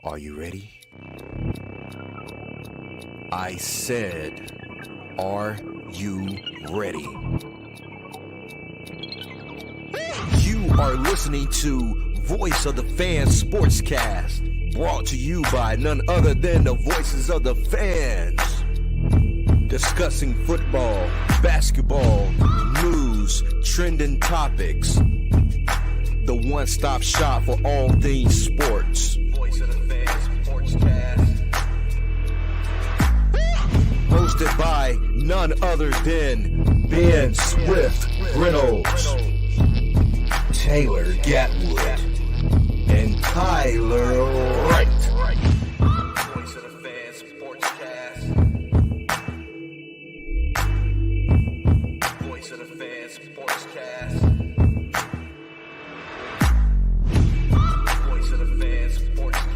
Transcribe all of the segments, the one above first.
Are you ready? I said, are you ready? You are listening to Voice of the Fans Sportscast, brought to you by none other than the voices of the fans. Discussing football, basketball, news, trending topics. The one-stop shop for all things sports. Voice of the Fans Sportscast. Hosted by none other than Ben Swift Reynolds, Taylor Gatwood, and Tyler Wright. Voice of the Fans Sportscast. Voice of the Fans Sportscast. Voice of the Fans Sportscast.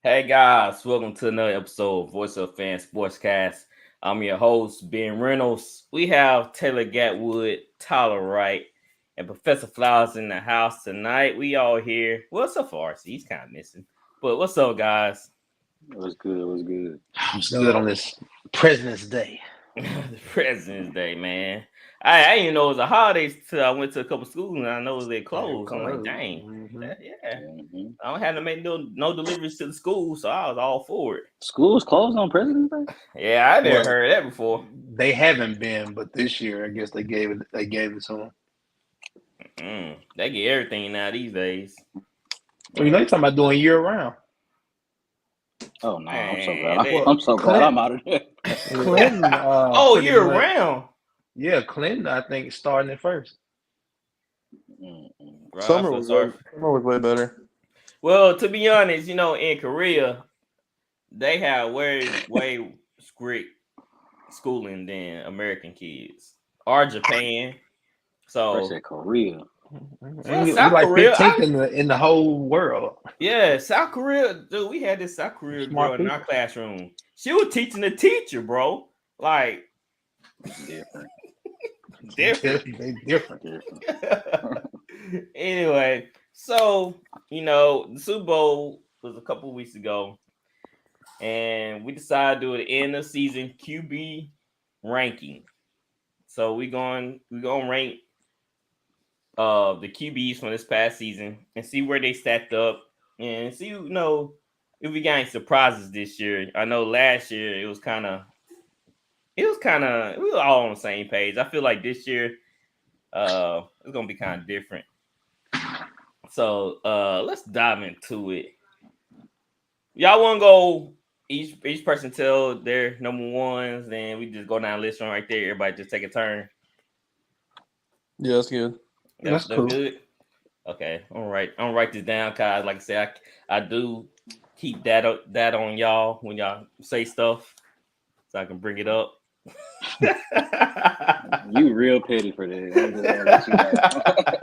Hey guys, welcome to another episode of Voice of Fans Sportscast. I'm your host, Ben Reynolds. We have Taylor Gatwood, Tyler Wright, and Professor Flowers in the house tonight. We all here. Well, so far, he's kind of missing. But what's up, guys? It was good. It was good. I'm good on this President's Day. The President's Day, man. I didn't know it was a holiday till I went to a couple schools and I know they closed. I'm like, dang, I don't have to make no deliveries to the school, so I was all for it. School's closed on President's Day? Yeah, I never heard that before. They haven't been, but this year I guess they gave it to them. They get everything now these days. Well, you're talking about doing year round. Oh no, I'm so Man, glad. I'm so glad I'm out of there. Clinton. Year round. Yeah, Clinton. I think starting at first. Right, Summer was way better. Well, to be honest, in Korea, they have way strict schooling than American kids or Japan. So I said Korea. We're South like Korea, 15th in the whole world. yeah, South Korea. Dude, we had this South Korea girl in our classroom. She was teaching the teacher, bro. Like Different. They different. Anyway, so the Super Bowl was a couple weeks ago, and we decided to do an end of season QB ranking. So we're gonna rank the QBs from this past season and see where they stacked up and see if we got any surprises this year. I know last year we were all on the same page. I feel like this year it's gonna be kind of different. So let's dive into it. Y'all want to go each person tell their number ones, then we just go down the list right there. Everybody just take a turn. Yeah, that's good. That's cool. Good. Okay, all right. I'm gonna write this down, cause like I said, I do keep that on y'all when y'all say stuff, so I can bring it up. You real petty for that.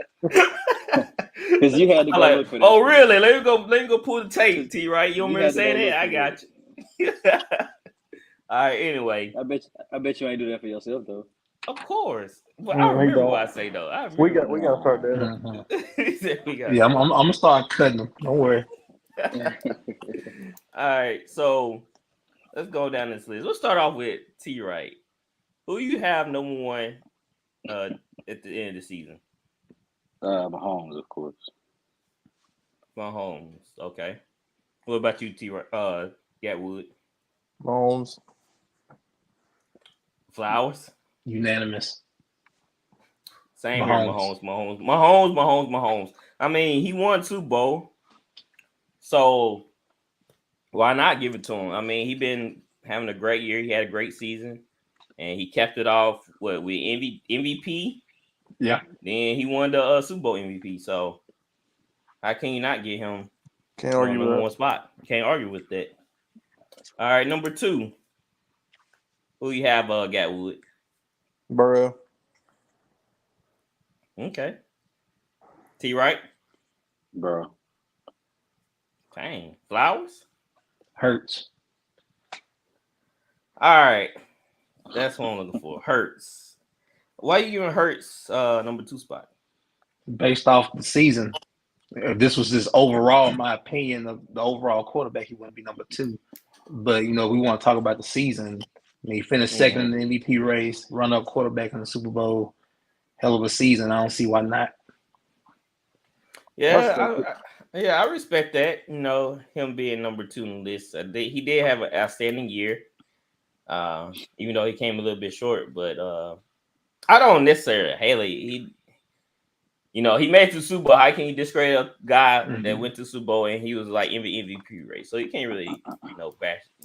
Because you had to go look for that. Oh, really? Let me go pull the tape, T. Right? You want me to say that? I got you. All right. Anyway, I bet you ain't do that for yourself though. of course. But I remember what I say though. We got to start that. Mm-hmm. Yeah, I'm gonna start cutting them. Don't worry. All right. So let's go down this list. Let's start off with T. Right. Who you have number one at the end of the season? Mahomes, of course. Mahomes. Okay. What about you, T. Gatwood? Mahomes. Flowers. Unanimous. Same here. Mahomes. I mean, he won Super Bowl, so why not give it to him? I mean, he been having a great year. He had a great season, and he kept it off with MVP. Yeah. Then he won the Super Bowl MVP. So how can you not get him? Can't argue with that. One spot. Can't argue with that. All right, number two. Who you have, Gatwood? Burrow. Okay. T. Right? Bro. Dang. Flowers? Hurts. All right. That's what I'm looking for. Hurts. Why you giving Hurts number two spot? based off the season. If this was just overall, my opinion of the overall quarterback, he wouldn't be number 2. But we want to talk about the season. He finished second in the MVP race, run-up quarterback in the Super Bowl. Hell of a season. I don't see why not. Yeah, I respect that. Him being number 2 on the list. He did have an outstanding year, even though he came a little bit short. But I don't necessarily Haley. He made it to the Super Bowl. How can you discredit a guy that went to the Super Bowl and he was like in the MVP race? So you can't really,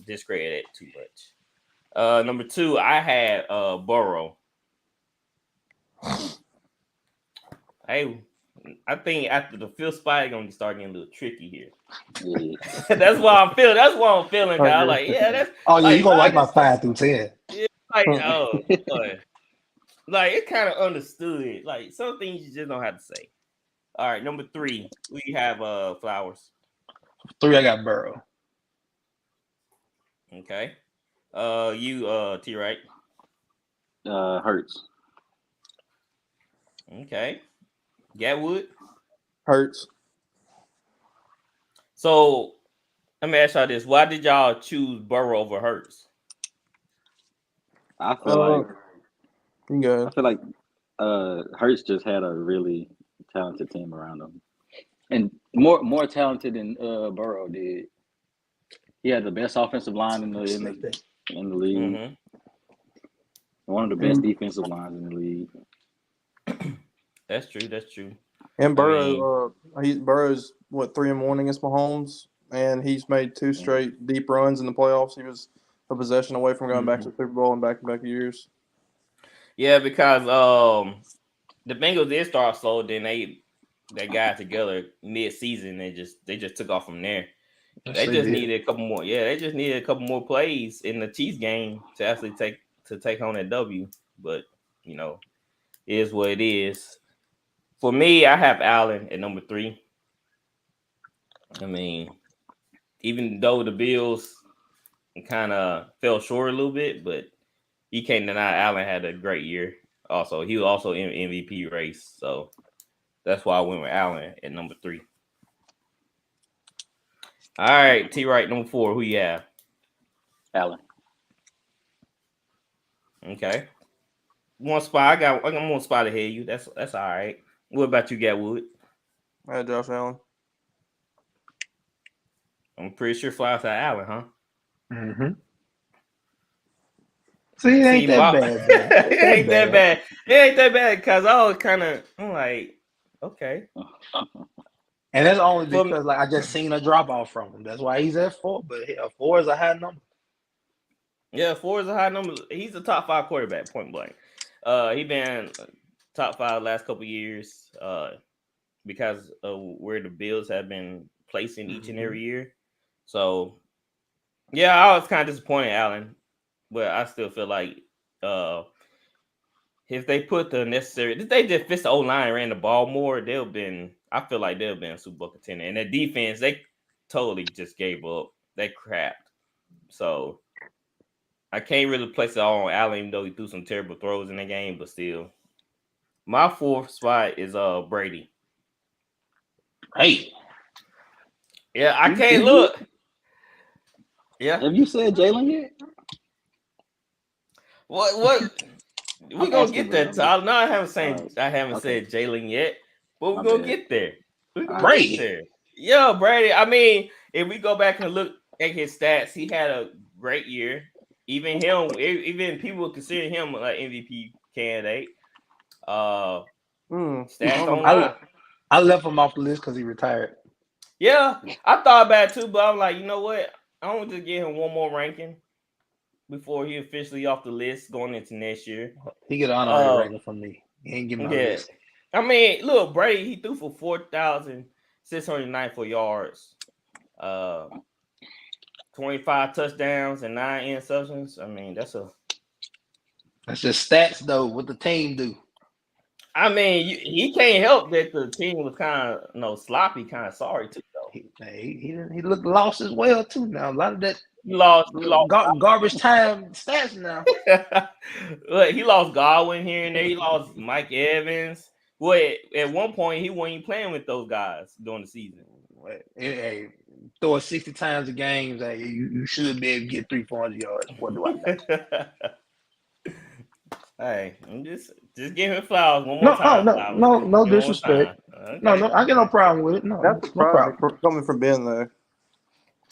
discredit it too much. Number 2, I had Burrow. Hey, I think after the 5th spot, it's gonna start getting a little tricky here. Yeah. That's why I'm feeling. That's what I'm feeling. Guys. Like, yeah, that's. Oh yeah, you gonna like my 5 through 10? Yeah, like, oh, boy. Like it's kind of understood. Like some things you just don't have to say. All right, number 3, we have Flowers. 3, I got Burrow. Okay. You T right? Hurts. Okay. Gatwood. Hurts. So let me ask y'all this: why did y'all choose Burrow over Hurts? I feel like Hurts just had a really talented team around him, and more talented than Burrow did. He had the best offensive line in the league. Mm-hmm. One of the best defensive lines in the league. That's true. And Burrow, Burrow's 3-1 against Mahomes, and he's made 2 straight deep runs in the playoffs. He was a possession away from going back to the Super Bowl in back-to-back years. Yeah, because the Bengals did start slow, then they got together mid-season and they just took off from there. They just needed a couple more. Yeah, they just needed a couple more plays in the Chiefs game to actually take home that W. But it is what it is. For me, I have Allen at number 3. I mean, even though the Bills kind of fell short a little bit, but you can't deny Allen had a great year. Also, he was also in MVP race, so that's why I went with Allen at number 3. All right, T. Wright, number 4. Who you have? Allen. Okay, one spot. I'm 1 spot ahead of you. That's all right. What about you, Gatwood? I had Josh Allen. I'm pretty sure Flowers had Allen, huh? Mm-hmm. See, it ain't that bad. It ain't that bad. It ain't that bad because I was I'm like, okay. And that's only because I just seen a drop off from him. That's why he's at 4. But 4 is a high number. Yeah, 4 is a high number. He's a top 5 quarterback, point blank. He been top 5 last couple years because of where the Bills have been placing each and every year. So, yeah, I was kind of disappointed, Allen, but I still feel like if they put the necessary, if they just fix the O-line and ran the ball more, I feel like they'll be a Super Bowl contender. And the defense, they totally just gave up. They crapped. So I can't really place it all on Allen, even though he threw some terrible throws in the game, but still. My 4th spot is Brady. Hey. Yeah, I can't look. Yeah. Have you said Jalen yet? What? We're gonna get there, Tyler. No, I haven't said Jalen yet, but we're gonna get there. We're gonna get there. Yeah, Brady. I mean, if we go back and look at his stats, he had a great year. Even people consider him an MVP candidate. Stats online. I left him off the list because he retired. Yeah, I thought about it too, but I'm like, you know what? I want to give him one more ranking before he officially off the list going into next year. He get an honorary ranking from me. He ain't giving my list. I mean, look, Brady, he threw for 4,694 yards, 25 touchdowns and 9 interceptions. I mean, that's just stats though. What the team do? I mean, he can't help that the team was kind of sloppy, kind of sorry too though. He looked lost as well too. Now a lot of that lost garbage time stats now. Look, he lost Godwin here and there. He lost Mike Evans. Well, at one point he wasn't even playing with those guys during the season. Hey, throw it 60 times a game. Hey, you should be able to get 300-400 yards. What do I know? Hey, I'm just give him flowers one more time. No disrespect. Okay. No, I get no problem with it. No, That's no surprising problem. coming from Ben though.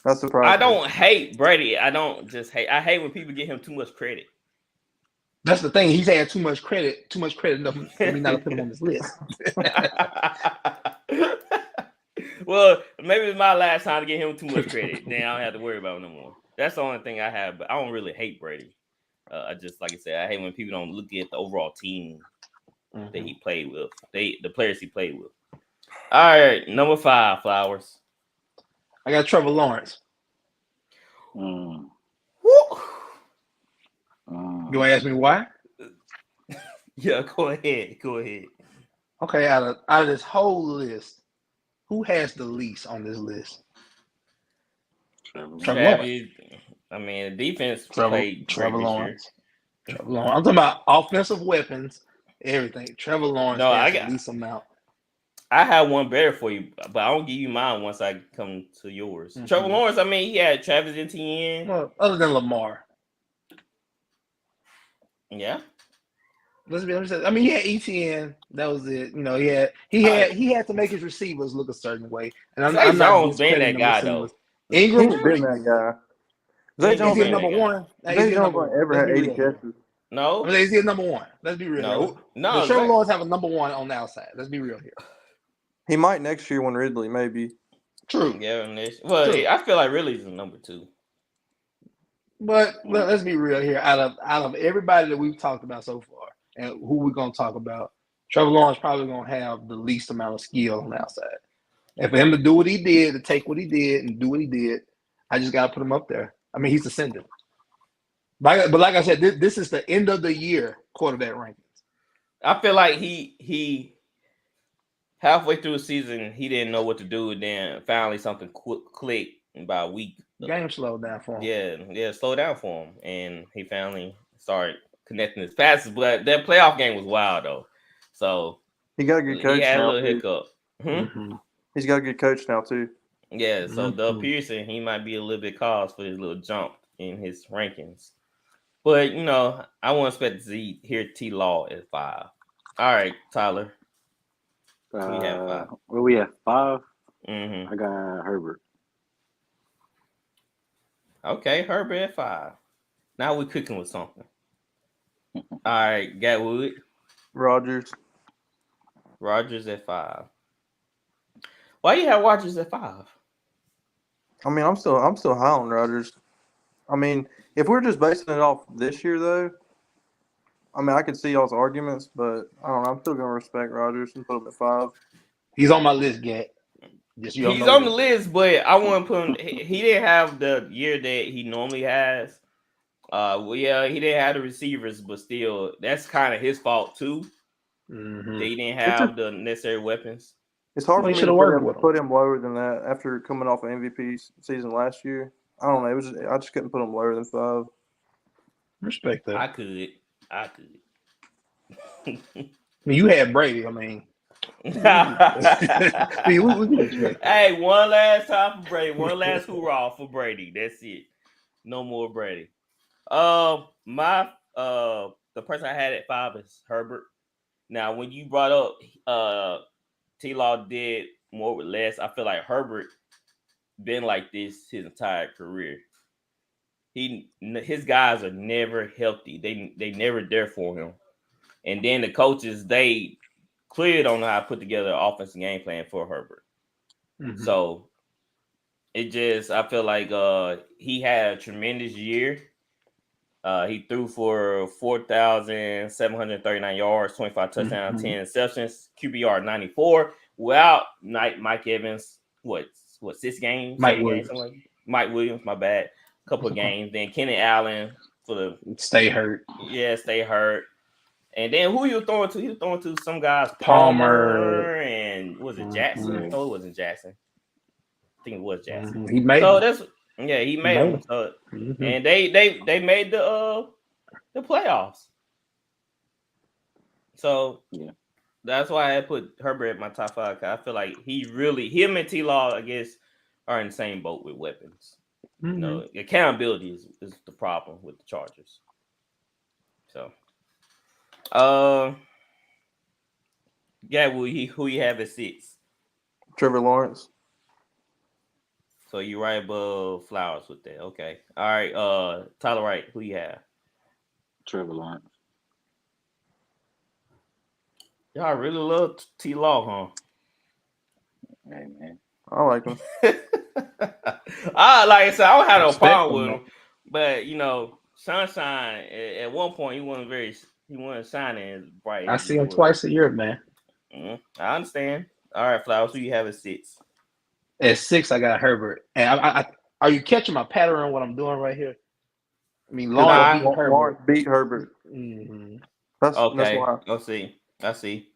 That's surprising. I don't hate Brady. I don't just hate. I hate when people give him too much credit. That's the thing. He's had too much credit enough for me not to put him on this list. Well, maybe it's my last time to give him too much credit. Then I don't have to worry about him no more. That's the only thing I have. But I don't really hate Brady. I just, like I said, I hate when people don't look at the overall team that he played with. The players he played with. All right, number 5, Flowers. I got Trevor Lawrence. Woo. You want to ask me why? Yeah, go ahead. Okay, out of this whole list, who has the least on this list? Trevor Lawrence. I mean, the defense played Trevor Lawrence. Trevor Lawrence. I'm talking about offensive weapons, everything. Trevor Lawrence has the least amount. I have one better for you, but I'll give you mine once I come to yours. Trevor Lawrence, I mean, he had Travis Etienne. Well, other than Lamar. Yeah. Let's be honest. I mean, he had ETN. That was it. You know, he had to make his receivers look a certain way. And I'm not being that guy though. Ingram been that guy. Zay Jones is number one. Zay Jones ever had 80 catches. No, I mean, is he number one? Let's be real. No. Trevor Lawrence have a number one on the outside. Let's be real here. He might next year when Ridley, maybe. True. Yeah, well, true. I feel like Ridley's the number 2. But let's be real here. Out of everybody that we've talked about so far, and who we're gonna talk about, Trevor Lawrence probably gonna have the least amount of skill on the outside. And for him to do what he did, to take what he did, and do what he did, I just gotta put him up there. I mean, he's ascending. But like I said, this is the end of the year quarterback rankings. I feel like he halfway through the season, he didn't know what to do, and then finally something clicked by a week. The game slowed down for him. Yeah, slowed down for him, and he finally started connecting his passes. But that playoff game was wild though. So he got a good coach. He had now, a little hiccup. He's got a good coach now too. Yeah, so Doug Pearson, he might be a little bit cause for his little jump in his rankings. But you know, I won't expect to hear T Law at 5. All right, Tyler. We have 5. Where we at 5? I got Herbert. Okay, Herbert at 5. Now we're cooking with something. All right, Gatwood. Rodgers at 5. Why you have Rodgers at 5? I mean, I'm still high on Rodgers. I mean, if we're just basing it off this year, though, I mean, I could see y'all's arguments, but I don't know. I'm still gonna respect Rodgers and put him at 5. He's on my list, Gat. He's on the list, but I want to put him. He didn't have the year that he normally has. Well, yeah, he didn't have the receivers, but still, that's kind of his fault too. That he didn't have the necessary weapons. It's hard for me to put him lower than that after coming off an MVP season last year. I don't know. I just couldn't put him lower than 5. Respect that. I could. I mean, you had Brady. I mean, hey, one last time for Brady. One last hoorah for Brady. That's it. No more Brady. The person I had at 5 is Herbert. Now, when you brought up T-Law did more with less, I feel like Herbert been like this his entire career. His guys are never healthy. They never there for him. And then the coaches, they clearly don't know how to put together an offensive game plan for Herbert. So I feel like he had a tremendous year. He threw for 4,739 yards, 25 touchdowns, 10 interceptions, QBR 94. Without Mike Evans, what 6 games? Mike Williams. Mike Williams, my bad. Couple of games. Then Kenny Allen for the stay hurt. Yeah, stay hurt. And then who you throwing to? He was throwing to some guys, Palmer and was it Jackson? No, it wasn't Jackson. I think it was Jackson. He made he made them. So, and they made the playoffs. So That's why I put Herbert at my top 5. Cause I feel like him and T Law, I guess, are in the same boat with weapons. Mm-hmm. You know, accountability is the problem with the Chargers. So, yeah, who you have at 6? Trevor Lawrence. So you right above Flowers with that. Okay. All right. Tyler Wright, who you have? Trevor Lawrence. Y'all really love T Law, Hey man. I like him. Like I said, I don't have no Respect problem with him, him. But you know, Sunshine at one point he wasn't shining as bright I as see he him was. twice a year, man. I understand. All right, Flowers, who you have at 6? At 6, I got Herbert. And I are you catching my pattern on what I'm doing right here? I mean, Lawrence Nah. beat Herbert. Lawrence beat Herbert. Mm-hmm. That's Okay. why. I see.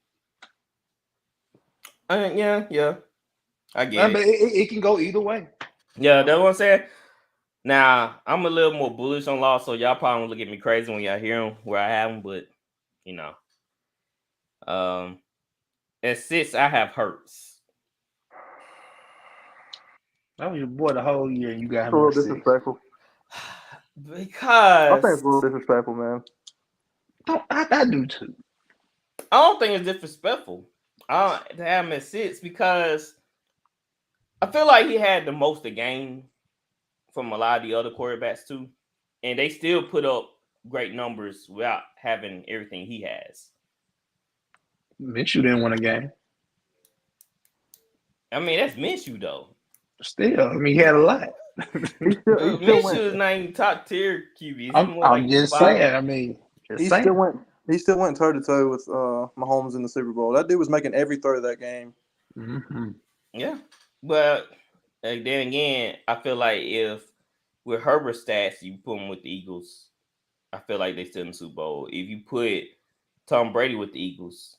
Yeah. I get But it. it can go either way. Yeah, that's what I'm saying. Now, I'm a little more bullish on Law, so y'all probably won't look at me crazy when y'all hear him where I have him, but you know. At 6, I have Hurts. That was your boy the whole year, and you got It's him a at little 6. disrespectful. I think Because it's a little disrespectful, man. I do too. I don't think it's disrespectful. To have him at 6 because I feel like he had the most to gain from a lot of the other quarterbacks too, and they still put up great numbers without having everything he has. Minshew didn't win a game. I mean, that's Minshew though. Still, I mean, he had a lot. He still Minshew went. is not even top tier QB. I'm just saying. I mean, He still went toe to toe with Mahomes in the Super Bowl. That dude was making every throw of that game. Mm-hmm. Yeah, but then again, I feel like if with Herbert stats, you put him with the Eagles, I feel like they still in the Super Bowl. If you put Tom Brady with the Eagles,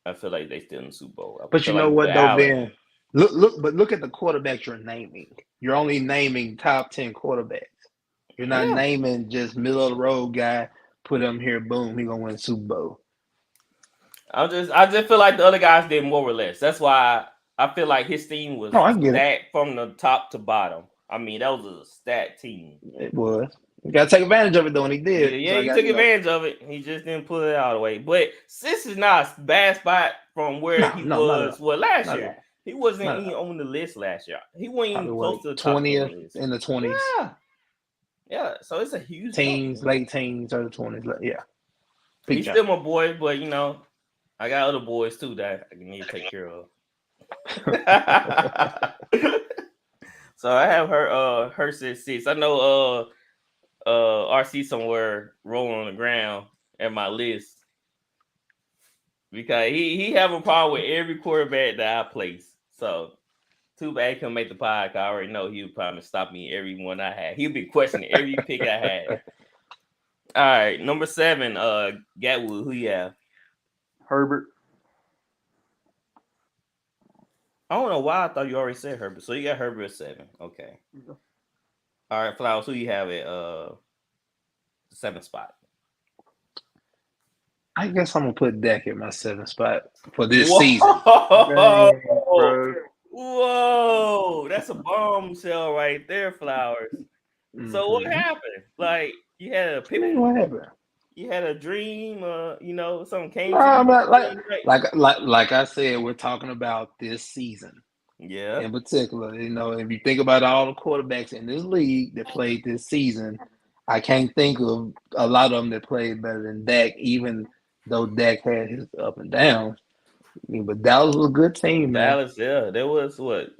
I feel like they still in the Super Bowl. But you know what though, Ben? Look at the quarterbacks you're naming. You're only naming top 10 quarterbacks. You're not naming just middle of the road guy. Put him here, boom, he gonna win Super Bowl. I just feel like the other guys did more or less. That's why I feel like his team was stacked from the top to bottom. I mean, that was a stacked team. It was. You gotta take advantage of it though, and he did. Yeah, he took advantage of it. He just didn't pull it out of the way. But this is not a bad spot from where he was last year. He wasn't even on the list last year. He wasn't even close to the top 20th in the 20s. Yeah. So it's a huge teens, late teens, early 20s. Yeah. He's still my boy, but you know, I got other boys too that I need to take care of. So I have her at 6. I know RC somewhere rolling on the ground at my list because he have a problem with every quarterback that I place. So too bad he couldn't make the podcast. I already know he would probably stop me every one I had. He'd be questioning every pick I had. All right, number 7, Gatwood, who you have? Herbert. I don't know why I thought you already said Herbert. So you got Herbert at 7. Okay. Yeah. All right, Flowers, who you have at 7th spot? I guess I'm gonna put Dak at my 7th spot for this season. Whoa, that's a bombshell right there, Flowers. Mm-hmm. So what happened? Like you had a pivot? What happened? You had a dream, you know, something came to you. Like I said, we're talking about this season. Yeah. In particular, you know, if you think about all the quarterbacks in this league that played this season, I can't think of a lot of them that played better than Dak, even though Dak had his up and downs. I mean, but Dallas was a good team, man. Dallas, yeah. There was what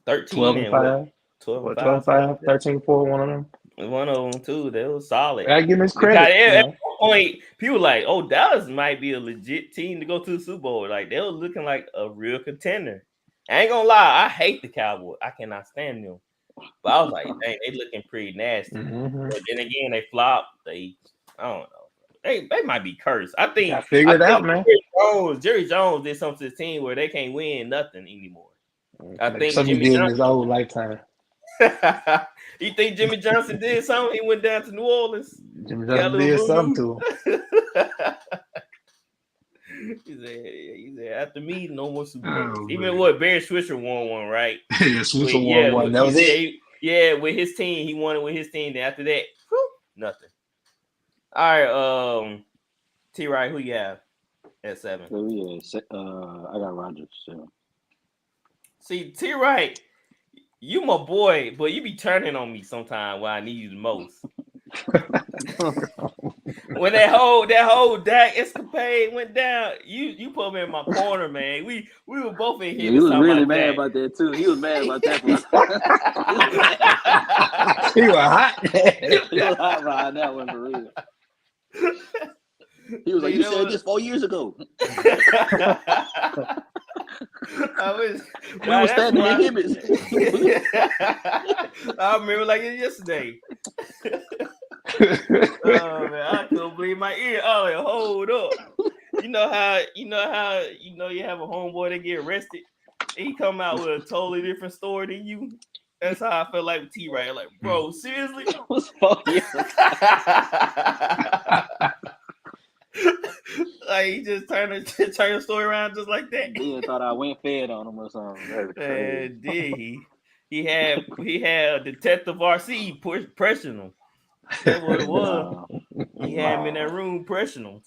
13 12-5. 12-5, 13-4, one of them. One of them too. That was solid. I give him his credit. At one point, people were like, "Oh, Dallas might be a legit team to go to the Super Bowl." Like they were looking like a real contender. I ain't gonna lie, I hate the Cowboys. I cannot stand them. But I was like, dang, they looking pretty nasty. Mm-hmm. But then again, they flopped. I don't know. They might be cursed. I think I figured it out, man. Jerry Jones did something to his team where they can't win nothing anymore. I think something he did in his old lifetime. You think Jimmy Johnson did something? He went down to New Orleans. Jimmy Johnson did something to him. He said after me, no more Super Bowls. Oh, Even man. what Barry Switzer won one, right? Yeah, Switzer won one. That was it. Yeah, with his team, he won it with his team. Then after that, nothing. All right, T. Wright, who you have at 7? So yeah, I got Rodgers. So. See, T. Wright, you my boy, but you be turning on me sometime when I need you the most. When that whole Dak escapade went down, you put me in my corner, man. We were both in here. Yeah, he was really mad about that too. He was mad about that. He was hot. He was hot behind that one for real. He was like, "You said this 4 years ago." We were standing in Hibbets. I remember like it yesterday. Oh man, I couldn't believe my ear. Oh, like, hold up. You know how you have a homeboy that get arrested. He come out with a totally different story than you. That's how I felt like with T. Wright. Like, bro, seriously? It was 4 years. Like he just turned the story around just like that. He thought I went fed on him or something. That's crazy. Did he had Detective RC pressing him. That's what it was. He had him in that room questioning him.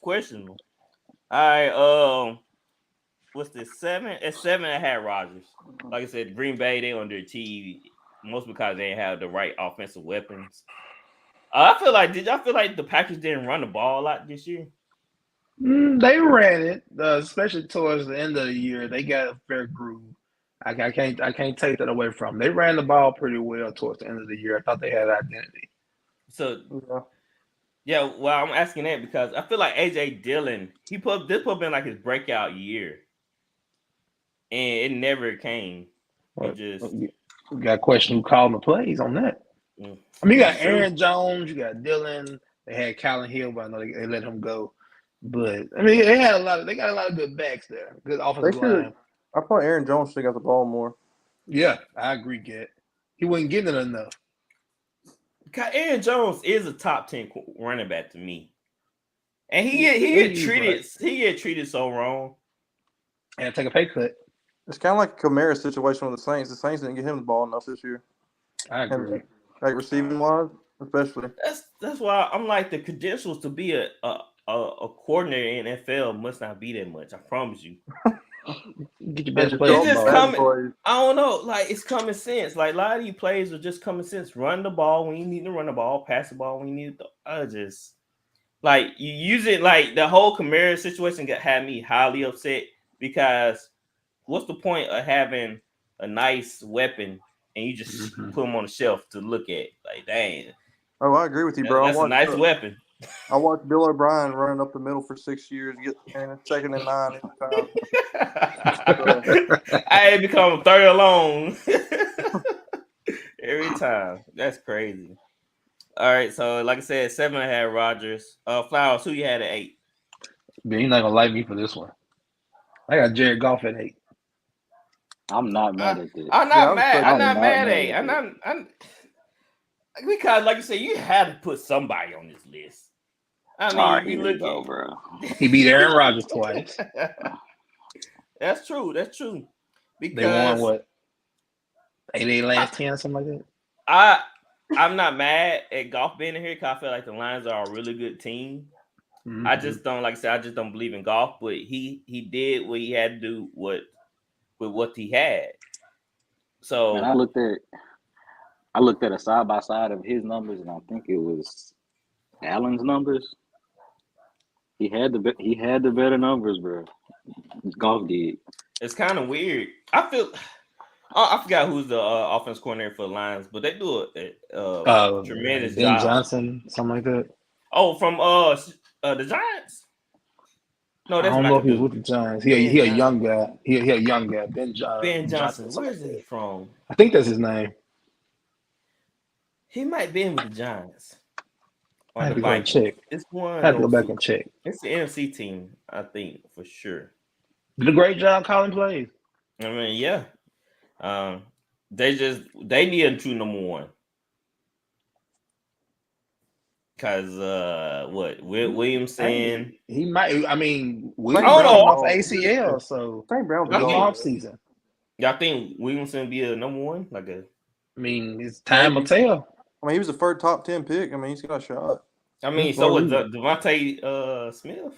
All right, what's this? 7? At 7, I had Rodgers. Like I said, Green Bay, they underachieved, most because they didn't have the right offensive weapons. Did y'all feel like the Packers didn't run the ball a lot this year? They ran it, especially towards the end of the year. They got a fair groove. I can't take that away from them. They ran the ball pretty well towards the end of the year. I thought they had identity. So, yeah. Well, I'm asking that because I feel like AJ Dillon, this put been like his breakout year, and it never came. You got a question who called the plays on that. I mean, you got Aaron Jones, you got Dillon. They had Callan Hill, but I know they let him go. But I mean, they got a lot of good backs there, good offensive line. I thought Aaron Jones should have got the ball more. Yeah, I agree, Get. He wasn't getting it enough. Aaron Jones is a top 10 running back to me, and he get treated so wrong. And take a pay cut. It's kind of like a Kamara situation with the Saints. The Saints didn't get him the ball enough this year. I agree. Like receiving wise, especially. That's why I'm like the credentials to be a coordinator in NFL must not be that much. I promise you. Get your best player. I don't know. Like it's common sense. Like a lot of these plays are just common sense. Run the ball when you need to run the ball. Pass the ball when you need to. Just like you use it. Like the whole Kamara situation had me highly upset because what's the point of having a nice weapon and you just put them on the shelf to look at? Like, dang. Oh, I agree with you, bro. That's a nice weapon. I watched Bill O'Brien running up the middle for 6 years, get 2nd and 9 every time. I had become third alone every time. That's crazy. All right, so like I said, 7 I had Rodgers. Flowers, who you had at 8? Man, you're not gonna like me for this one. I got Jared Goff at 8. I'm not mad at this. I'm not mad. I'm not mad at it. I'm because, like you said, you had to put somebody on this list. I mean, you look bro. He beat Aaron Rodgers twice. That's true. Because they won what? 8 last 10 or something like that. I'm not mad at Goff being in here because I feel like the Lions are a really good team. Mm-hmm. I just don't, like I said, I just don't believe in Goff, but he did what he had to do with what he had. So and I looked at a side by side of his numbers, and I think it was Allen's numbers. He had the better numbers, bro. Goff did. It's kind of weird. I forgot who's the offense coordinator for the Lions, but they do a tremendous Ben job. Johnson, something like that. Oh, from the Giants. No, that's I don't know if he was with the Giants. He a young guy. He a young guy. Ben Johnson. Where is he from? I think that's his name. He might be in with the Giants. I have to go and check. It's one. I have to go back and check. It's the NFC team, I think, for sure. Did a great job calling plays. I mean, yeah. They need a true number one. Because Williamson? He might. I mean, I don't know. off ACL, so St. Brown's I a think- dog. off season. Y'all think Williamson be a number one? I mean, it's time will tell. I mean, he was the first top 10 pick. I mean, he's got a shot. I mean, so was Devontae Smith.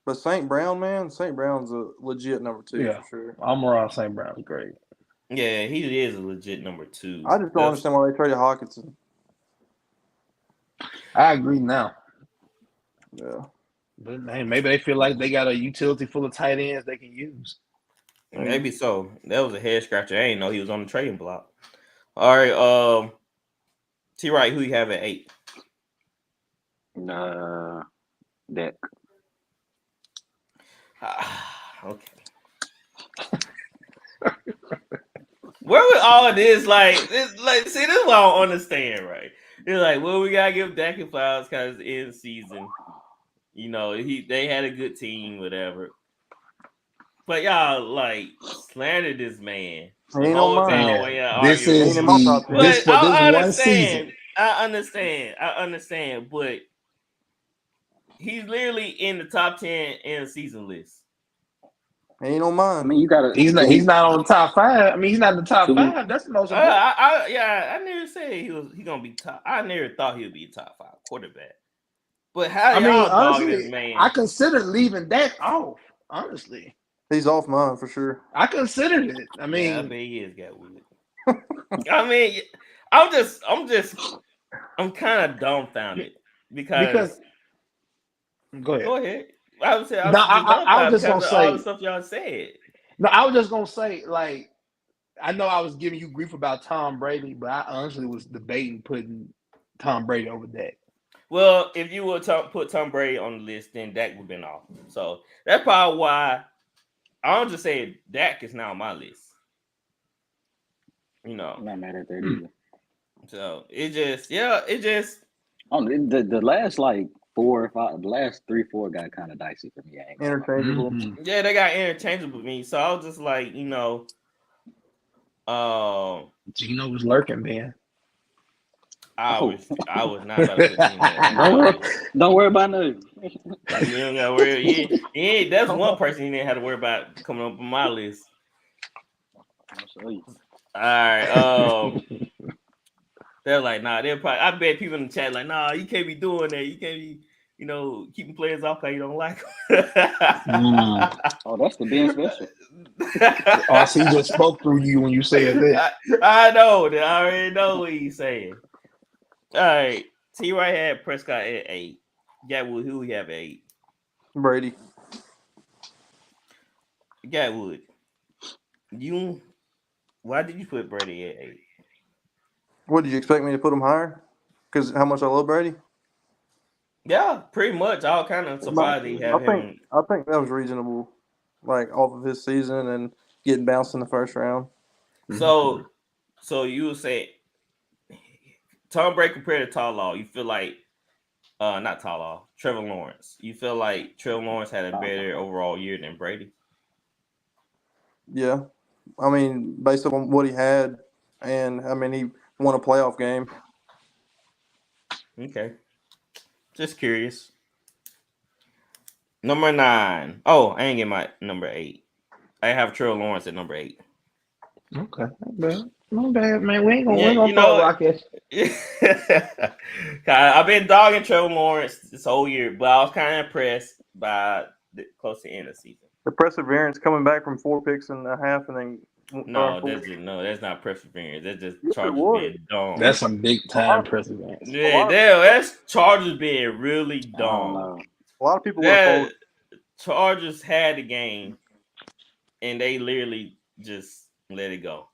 But St. Brown, man, St. Brown's a legit number 2 Yeah. for sure. I'm around St. Brown's great. Yeah, he is a legit number 2. I just don't understand why they traded Hawkinson. I agree now. Yeah. But man, maybe they feel like they got a utility full of tight ends they can use. Maybe so. That was a head scratcher. I ain't know he was on the trading block. All right, T. Wright, who you have at 8? Dak. Okay. Where was all this? See, this is what I don't understand, right? It's like, well, we gotta give Dak and flowers because it's in season. You know, they had a good team, whatever. But y'all slander this man. Ain't no mind. This is one season. I understand, but he's literally in the top 10 in the season list. Ain't no mind. I mean, you gotta. He's not on the top 5. I mean, he's not in the top 5. That's the most important. I never said he gonna be top. I never thought he would be a top 5 quarterback. But how y'all dogging this man? I considered leaving Dak off. Honestly, he's off mine for sure. I considered it. I mean, I bet he is got weird. I mean, I'm kind of dumbfounded because. Go ahead. Go ahead. I was just gonna say all the stuff y'all said. No, I was just gonna say, I know I was giving you grief about Tom Brady, but I honestly was debating putting Tom Brady over Dak. Well, if you would put Tom Brady on the list, then Dak would have been off. So that's probably why I'll just say Dak is now on my list. You know, I'm not mad at that either. So it just. The last 4 or 5, the last 3, 4 got kind of dicey for me. Interchangeable. Mm-hmm. Yeah, they got interchangeable with me. So I was just like, Gino was lurking, man. I was not about to put Gino. Don't worry about nothing. You don't gotta worry. Yeah, that's one person you didn't have to worry about coming up on my list. I'll show you. All right. They're like, nah. They're probably. I bet people in the chat like, nah. You can't be doing that. You can't be, keeping players off because you don't like them. Oh, that's the being special. RC just spoke through you when you said that. I know that. I already know what he's saying. All right. T. Wright had Prescott at 8. Gatwood, who we have at 8? Brady. Gatwood. Why did you put Brady at 8? What, did you expect me to put him higher? Because how much I love Brady? Yeah, pretty much. I was kind of surprised he had him. I think that was reasonable, off of his season and getting bounced in the first round. So you would say Tom Brady compared to Talaw, you feel like not Talaw, Trevor Lawrence. You feel like Trevor Lawrence had a better overall year than Brady? Yeah. I mean, based on what he had, and I mean, he won a playoff game. Okay. Just curious. Number 9. Oh, I ain't get my number 8. I have Trevor Lawrence at number 8. Okay. Not bad, man. We ain't gonna follow Rocket. I've been dogging Trevor Lawrence this whole year, but I was kind of impressed by close to the end of the season. The perseverance coming back from 4 picks and a half, and then that's not perseverance. That's just Chargers being dumb. That's some big time perseverance. Yeah, that's Chargers being really dumb. A lot of people were Chargers had the game, and they literally just let it go.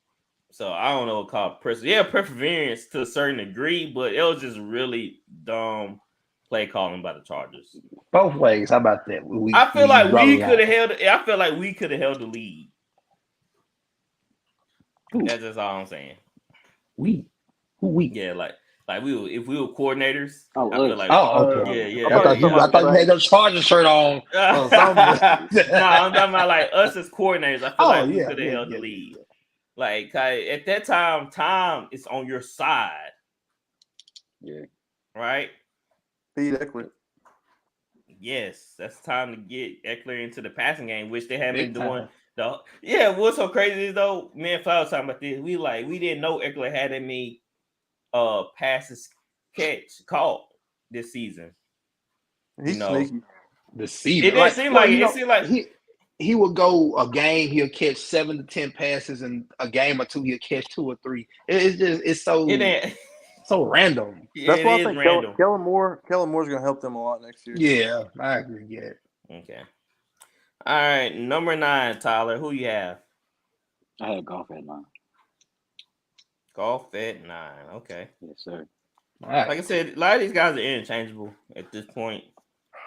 So I don't know what called perseverance to a certain degree, but it was just really dumb play calling by the Chargers. Both ways. How about that? I feel like we could have held. I feel like we could have held the lead. That's just all I'm saying. We? Yeah, like if we were coordinators. Oh, I feel like okay. I thought you had the Chargers shirt on. No, I'm talking about us as coordinators. I feel like we could have held the lead. At that time, Tom is on your side. Yeah. Right? Feed Eckler. Yes, that's time to get Eckler into the passing game, which they haven't Big been doing. time. What's so crazy is though, me and Flower talking about this. We didn't know Eckler had that many passes caught this season. He's sneaky. The season. It didn't seem like it. It seemed like he would go a game, he'll catch 7 to 10 passes, and a game or two he'll catch 2 or 3. It's so random. That's why I think Kellen Moore's gonna help them a lot next year. Yeah, I agree. Yeah. Okay. All right, number 9, Tyler. Who you have? I had Goff at 9. Goff at 9. Okay. Yes, sir. All right. Like I said, a lot of these guys are interchangeable at this point.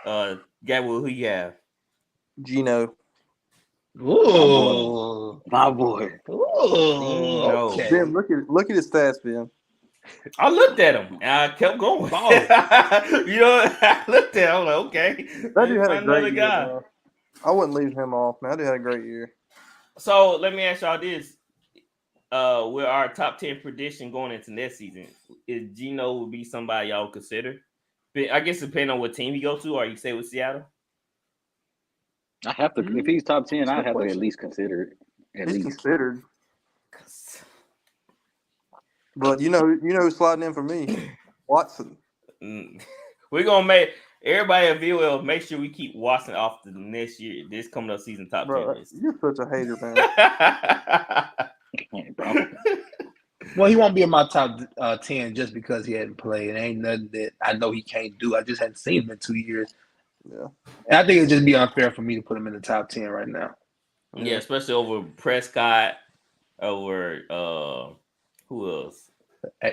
Gabble, who you have? Gino. Ooh, my boy. Ooh, okay. Ben, look at his stats, Ben. I looked at him and I kept going. I looked at him. I'm like, okay. That dude had a great year, guy. bro. I wouldn't leave him off, man. That dude had a great year. So let me ask y'all this. With our top 10 prediction going into next season, is Gino would be somebody y'all would consider? But I guess depending on what team he goes to, or you say with Seattle? I have to if he's top 10, I have to at least consider it. He's considered. But you know who's sliding in for me? Watson. We're gonna make everybody at VOL make sure we keep Watson off the next year, this coming up season top 10 list. You're such a hater, man. Well, he won't be in my top 10 just because he hadn't played. It ain't nothing that I know he can't do. I just hadn't seen him in 2 years. Yeah. And I think it'd just be unfair for me to put him in the top 10 right now. Yeah, especially over Prescott, over who else?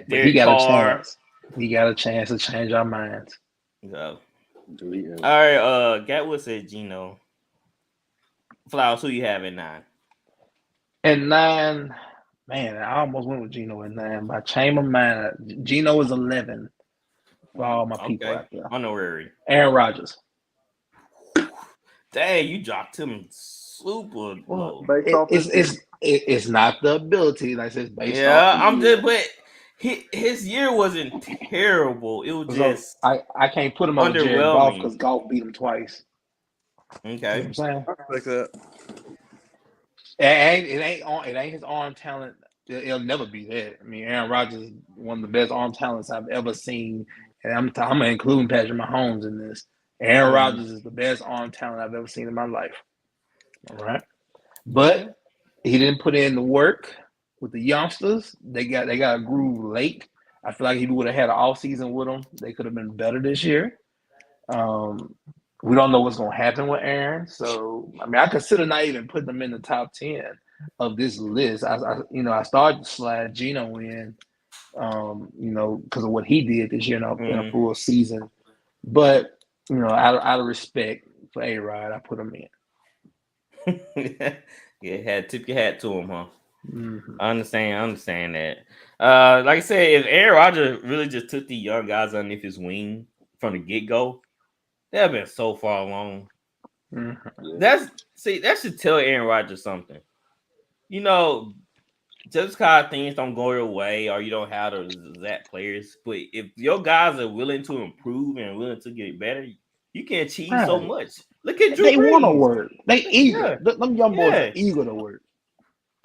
He got a chance. He got a chance to change our minds. So. All right, Gatwood said Gino. Flowers, who you have at 9? At 9, man, I almost went with Gino at 9. By change my mind, Gino is 11 for all my people out there. Honorary. Aaron Rodgers. Dang, you dropped him super low. It's not the ability, like I said, based off. Yeah, I'm just, but his year wasn't terrible. It was just I can't put him on Jared Goff because Goff beat him twice. Okay, you know what I'm saying? Like that. It ain't his arm talent. It'll never be that. I mean, Aaron Rodgers is one of the best arm talents I've ever seen, and I'm gonna include Patrick Mahomes in this. Aaron Rodgers is the best arm talent I've ever seen in my life. All right, but he didn't put in the work with the youngsters. They got a groove late. I feel like if he would have had an off season with them, they could have been better this year. We don't know what's going to happen with Aaron. So, I mean, I consider not even putting them in the top 10 of this list. I started to slide Gino in, because of what he did this year in a full season. But, out of respect for A-Rod, I put him in. Yeah, tip your hat to him, huh? Mm-hmm. I understand that. Like I said, if Aaron Rodgers really just took the young guys underneath his wing from the get-go, they'd have been so far along. Mm-hmm. That should tell Aaron Rodgers something. Just because things don't go your way or you don't have the exact players, but if your guys are willing to improve and willing to get better, you can achieve so much. Look at Drew Brees. They want to work. They eager. Yeah. Them young boys are eager to work.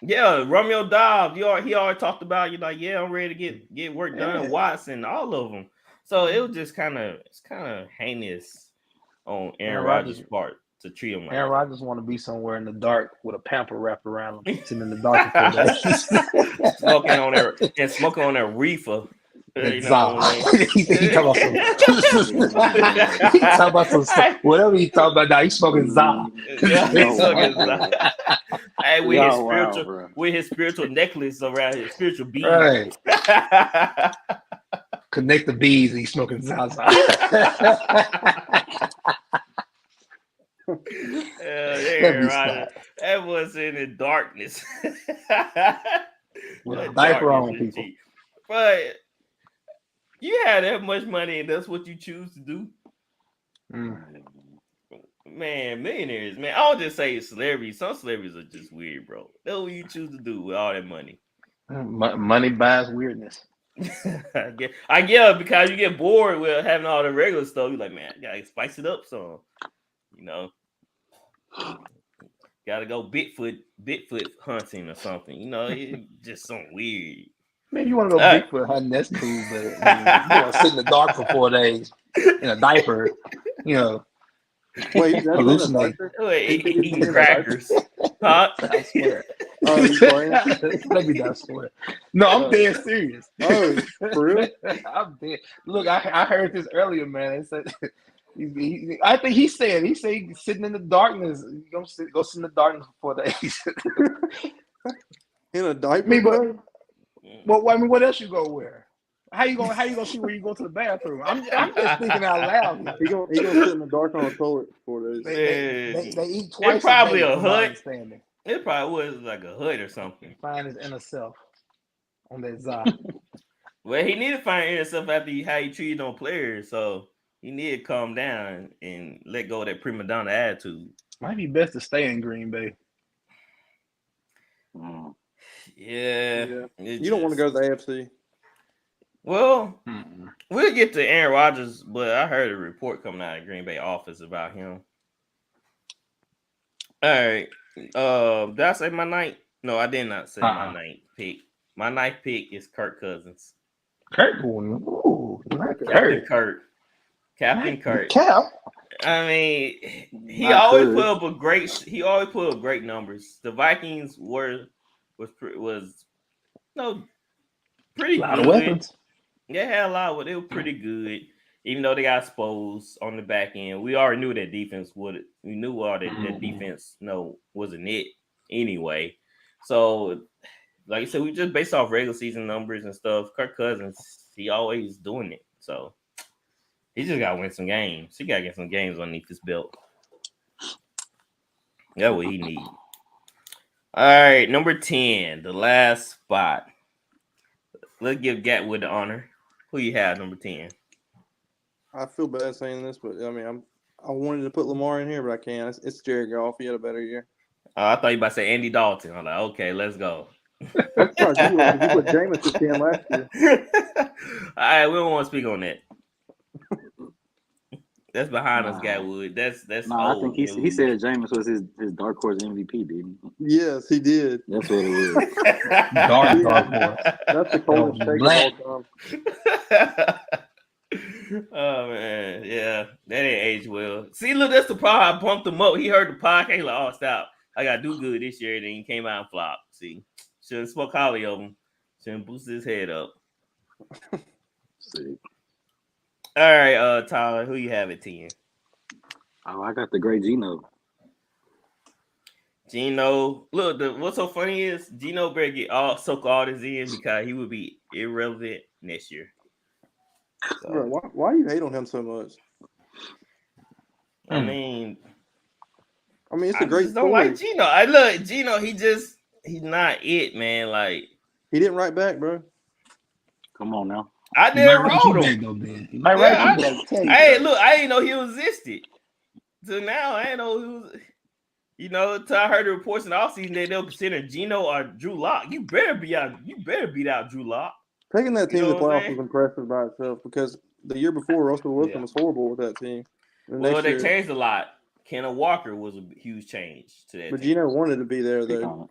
Yeah, Romeo Dobbs. He already talked about. You're like, yeah, I'm ready to get work done. Watson, all of them. So it was just kind of heinous on Aaron Rodgers' part to treat him like Aaron Rodgers want to be somewhere in the dark with a pamper wrapped around him, sitting in the dark for days. smoking on that reefer. He talking about some whatever he talking about now. He's smoking za. He's smoking za. Hey, with his spiritual necklace around his spiritual bead. Right. Connect the beads and he's smoking Zaza. That was in the darkness. With a diaper on, people. But you had that much money and that's what you choose to do. Man, millionaires, man. I'll just say celebrities. Some celebrities are just weird, bro. That's what you choose to do with all that money. Money buys weirdness. I get because you get bored with having all the regular stuff. You're like, man, I gotta spice it up some. You know, gotta go Bigfoot hunting or something. You know, it's just something weird. Man, you want to go Bigfoot hunting? That's cool, but I mean, you want to sit in the dark for 4 days in a diaper, you know. Wait, that's hallucinate. Eating crackers, huh? I swear. Oh, you playing? Let me not swear. No, I'm dead serious. Oh, for real? I'm dead. Look, I heard this earlier, man. It said, I think he said he's sitting in the darkness. Go sit in the darkness for 4 days. In a diaper? I mean, what else you gonna wear? How you gonna see where you go to the bathroom? I'm just thinking out loud. He gonna sit in the dark on a toilet for 4 days. They eat twice. It's probably a day, a hut. It probably was like a hut or something. Find his inner self on that Zah. Well, he need to find inner self after how he treated on players, so he need to calm down and let go of that prima donna attitude. Might be best to stay in Green Bay. Yeah. You don't want to go to the AFC. Well, we'll get to Aaron Rodgers, but I heard a report coming out of Green Bay office about him. All right. Did I say my ninth? No, I did not say my ninth pick. My ninth pick is Kirk Cousins. Captain Kirk. I mean, he always put up great numbers. The Vikings was pretty a lot good. of weapons. They had a lot. They were pretty good, even though they got exposed on the back end. We already knew that defense would. We knew all that defense, wasn't it anyway. So, like I said, we just based off regular season numbers and stuff. Kirk Cousins, he always doing it. So he just got to win some games. He got to get some games underneath his belt. That's what he needs. All right, number 10, the last spot. Let's give Gatwood the honor. Who you have number 10? I feel bad saying this, but I mean, I wanted to put Lamar in here, but I can't. It's Jared Goff. He had a better year. I thought you about to say Andy Dalton. I'm like, okay, let's go. That's probably you put Jameis at 10 last year. All right, we don't want to speak on that. That's behind us, Gatwood. That's I think he said Jameis was his dark horse MVP, didn't he? Yes, he did. That's what it was. dark horse. That's the coldest take of all time. Oh man, yeah, that ain't age well. See, look, that's the problem. I bumped him up. He heard the podcast, like, oh, stop. I gotta do good this year. Then he came out and flopped. See, shouldn't spoke highly of him. Shouldn't boost his head up. See. All right, Tyler, who you have at 10? Oh, I got the great Geno. Geno, look, what's so funny is Geno better soak all this in because he would be irrelevant next year. So, bro, why do you hate on him so much? I mean, it's a great story. Don't like Geno. I look Geno. He's not it, man. Like he didn't write back, bro. Come on now. I never wrote him. Hey, look, I didn't know he existed. So now I didn't know who. Till I heard the reports in the offseason that they'll consider Geno or Drew Lock. You better beat out Drew Lock. Taking that team to the playoffs was impressive by itself because the year before Russell Wilson was horrible with that team. Well, they changed a lot. Kenneth Walker was a huge change to that. But Geno wanted to be there though.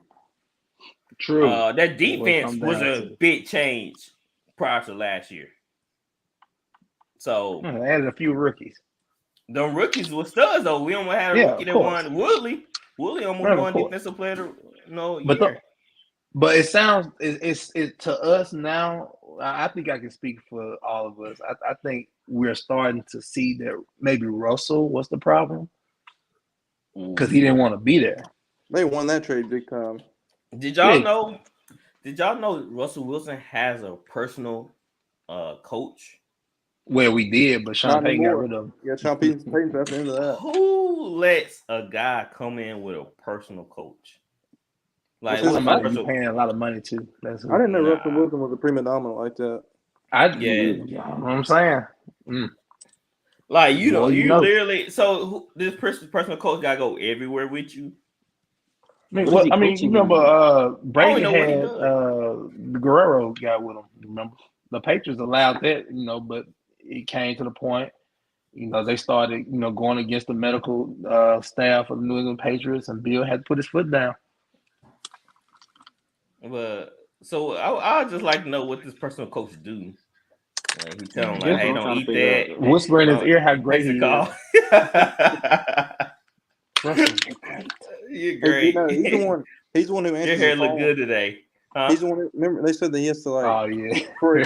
True. That defense was a big change prior to last year. So they added a few rookies. The rookies were studs though. We almost had a rookie that won. Woodley almost won defensive player. But it sounds it's to us now. I think I can speak for all of us. I think we're starting to see that maybe Russell was the problem because he didn't want to be there. They won that trade big time. Did y'all know? Did y'all know Russell Wilson has a personal coach? Well, we did, but Sean Payton got rid of him. Yeah, Sean Payton's at the end of that. Who lets a guy come in with a personal coach? Like somebody paying a lot of money too. I didn't know Russell Wilson was a prima donna like that. You know what I'm saying? Like you literally. So this personal coach gotta go everywhere with you. You remember Brady had the Guerrero guy with him. Remember? the Patriots allowed that, but it came to the point, they started, going against the medical staff of the New England Patriots, and Bill had to put his foot down. But so I'd just like to know what this personal coach do. Like he tell him like, "Hey, don't eat that." Whisper in his ear how great he is. You're great. He's the one who answers. Your hair look good today. Huh? He's the one. Remember, they said that he has to Oh yeah. For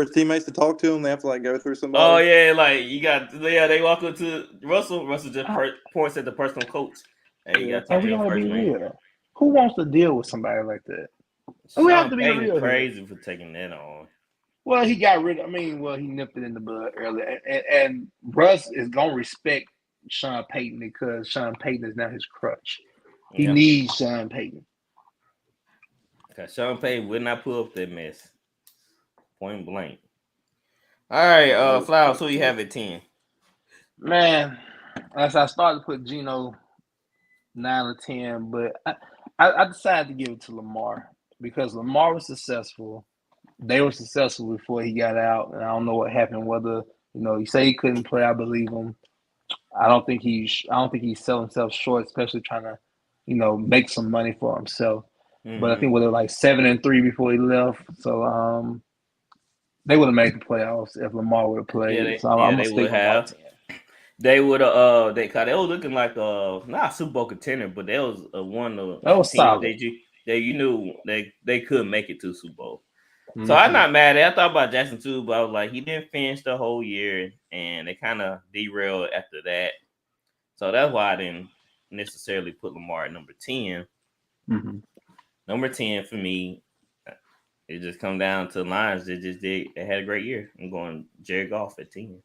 his teammates to talk to him, they have to like go through somebody. Oh yeah, like you got they walk up to Russell. Russell just points at the personal coach. Hey, you got to talk to him first, man. Who wants to deal with somebody like that? We have to be real. Crazy for taking that on. Well, he got rid of. He nipped it in the bud earlier, and Russ is gonna respect Sean Payton because Sean Payton is now his crutch. He needs Sean Payton. Because Sean Payton would not pull up that mess. Point blank. All right, Flowers, who you have at 10? Man, as I started to put Geno 9 or 10, but I decided to give it to Lamar because Lamar was successful. They were successful before he got out, and I don't know what happened. Whether he say he couldn't play, I believe him. I don't think he's selling himself short, especially trying to, make some money for himself. Mm-hmm. But I think they were like 7-3 before he left, so they would have made the playoffs if Lamar would have played. They would have. They would have. They were looking like not a Super Bowl contender, but they was one of that was teams solid. You knew they couldn't make it to Super Bowl. Mm-hmm. So I'm not mad at it. I thought about Jackson too, but I was like, he didn't finish the whole year, and they kind of derailed after that. So that's why I didn't necessarily put Lamar at number 10. Mm-hmm. Number 10 for me, it just come down to the Lions. They had a great year. I'm going Jared Goff at 10.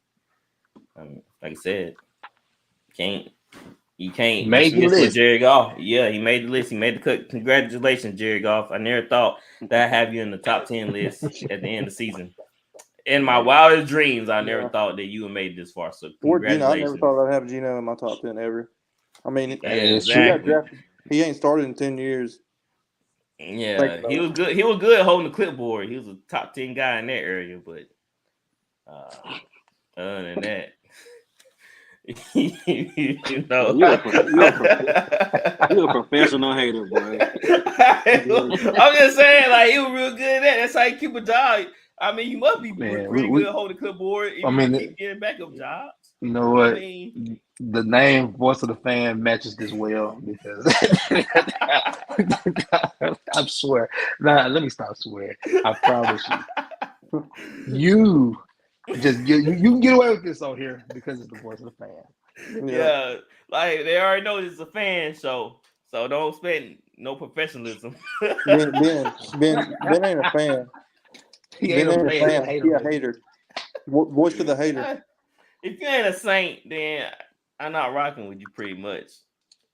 Like I said, you can't make the list. Jared Goff. Yeah, he made the list. He made the cut. Congratulations, Jared Goff. I never thought that I'd have you in the top 10 list at the end of the season. In my wildest dreams, I never thought that you would made this far. So congratulations. I never thought I'd have Geno in my top 10 ever. I mean, exactly. He ain't started in 10 years. Yeah, he was good. He was good holding the clipboard. He was a top 10 guy in that area, but other than that, you're a professional hater, boy. I'm just saying, like, he was real good at that. That's how you keep a job. I mean, you must be pretty good holding the clipboard. Keep getting backup jobs. You know what? The name Voice of the Fan matches this well because I swear. Nah, let me stop swearing. I promise you. You can get away with this on here because it's the Voice of the Fan. Yeah, like they already know it's a fan show, so don't expect no professionalism. Ben ain't a fan. He ain't a fan. He a hater. Voice of the hater. If you ain't a Saint, then I'm not rocking with you pretty much.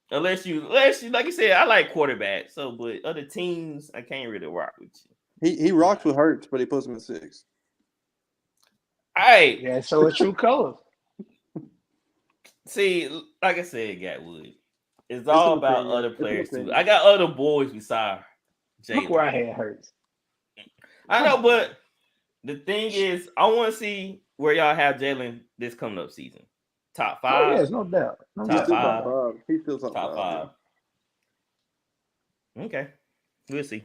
Unless you like you said, I like quarterbacks. So, but other teams, I can't really rock with you. He rocks with Hurts, but he puts him at 6. Hey, yeah, so it's true colors. See, like I said, Gatwood, it's all about other players too. I got other boys beside Jalen. Look where I had Hurts. I know, but the thing is, I want to see where y'all have Jalen this coming up season. Top 5? Oh, yes, no doubt. Top 5. He feels top 5. Okay, we'll see.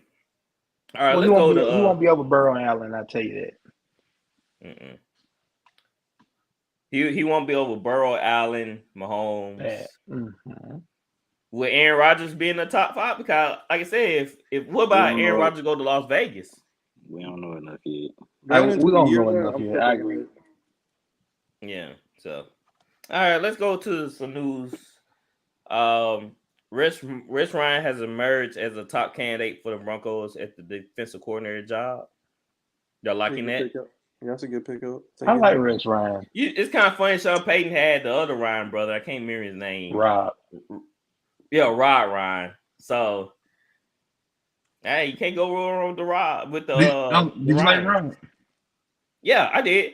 All right, let's go to. He won't be over Burrow and Allen. I'll tell you that. He won't be over Burrow, Allen, Mahomes. Mm-hmm. Will Aaron Rodgers be in the top 5? Because, like I said, if what about Aaron Rodgers go to Las Vegas? We don't know enough yet. We don't know enough yet. I agree. Yeah. So, all right, let's go to some news. Rich Ryan has emerged as a top candidate for the Broncos at the defensive coordinator job. Y'all liking that? Yeah, that's a good pickup. I like Rich Ryan. It's kind of funny. Sean Payton had the other Ryan brother. I can't remember his name. Rob. Yeah, Rod Ryan. So, hey, you can't go wrong with the Rob. With the did you like Rob? Yeah, I did.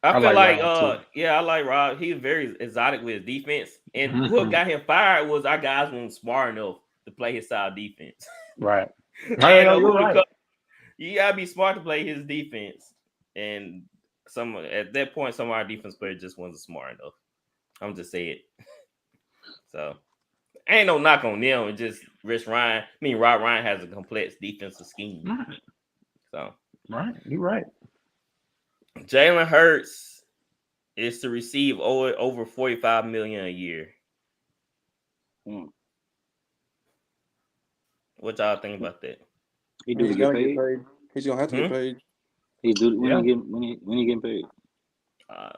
I feel like I like Rob. He was very exotic with his defense. And what got him fired was our guys weren't smart enough to play his style defense. Right. you gotta be smart to play his defense. And at that point, some of our defense players just wasn't smart enough. I'm just saying it. So ain't no knock on them. It's just Rob Ryan has a complex defensive scheme. Right. So Right, you're right. Jalen Hurts is to receive over $45 million a year. What y'all think about that? He do He's get gonna paid. get paid. He's gonna have to get paid. He do when he getting paid.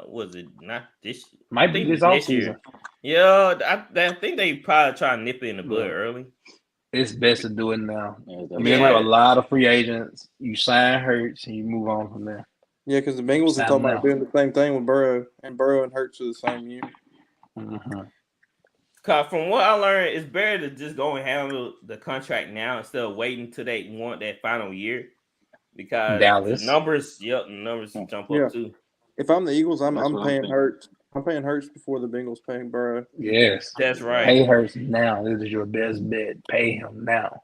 Was it not this? Might be this off season. Yeah, I think they probably try to nip it in the bud early. It's best to do it now. Yeah, I mean, there's a lot of free agents. You sign Hurts and you move on from there. Yeah, because the Bengals are talking about doing the same thing with Burrow, and Burrow and Hurts are the same unit. Cause from what I learned, it's better to just go and handle the contract now instead of waiting till they want that final year. Because Dallas. the numbers jump up too. If I'm the Eagles, I'm paying Hurts. I'm paying Hurts before the Bengals paying Burrow. Yes, that's right. Pay Hurts now. This is your best bet. Pay him now.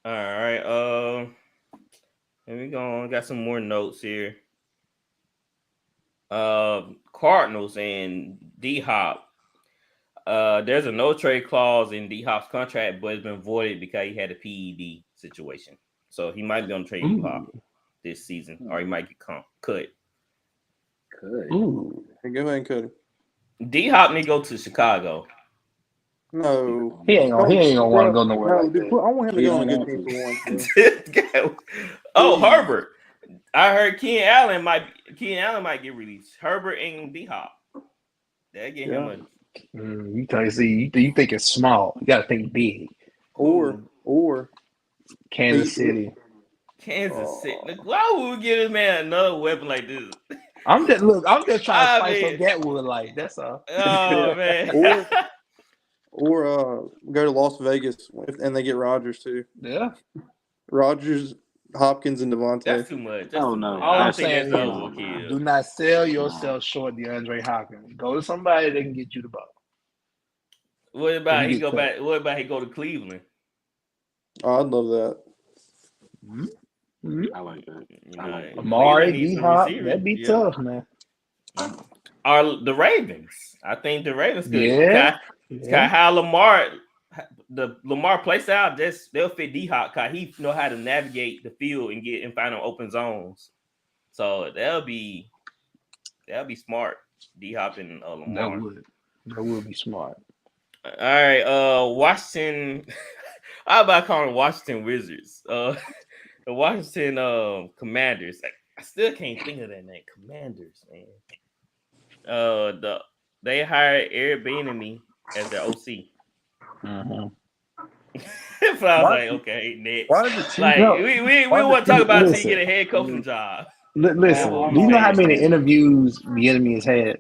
All right. Here we go. Got some more notes here. Cardinals and D-Hop. There's a no trade clause in D-Hop's contract, but it's been voided because he had a PED situation. So he might be on trade D-Hop this season, or he might get cut. Ooh. Hey, go ahead and cut him. D-Hop need to go to Chicago. No, he ain't gonna want to go nowhere. No, dude, I want him to go on a good team for once. Herbert. I heard Keenan Allen might get released. Herbert and D-Hop. That get him a. You think it's small. You got to think big. Or Kansas City. Kansas City. Why would we give this man another weapon like this? I'm just trying to spice up Gatwood life. That's all. Oh man. Or go to Las Vegas and they get Rodgers too. Yeah. Rodgers, Hopkins, and Devontae. That's too much. No. All I'm saying is, do not sell yourself short DeAndre Hopkins. Go to somebody that can get you the ball. What about he go back? What about he go to Cleveland? Oh, I'd love that. Mm-hmm. I like that. Amari, D-Hop, that'd be tough, man. Are the Ravens? I think the Ravens could. How Lamar plays out, they'll fit D-Hop because he know how to navigate the field and find open zones. So that'll be smart. D-Hop and Lamar. That would be smart. All right, Washington. How about calling Washington Wizards? The Washington Commanders. I still can't think of that name. Commanders, man. They hired Eric Bieniemy as their OC. So I was like, okay, next. Why did the Chiefs? We want to talk about until you get a head coaching job. Listen, do you know how many interviews Bieniemy has had?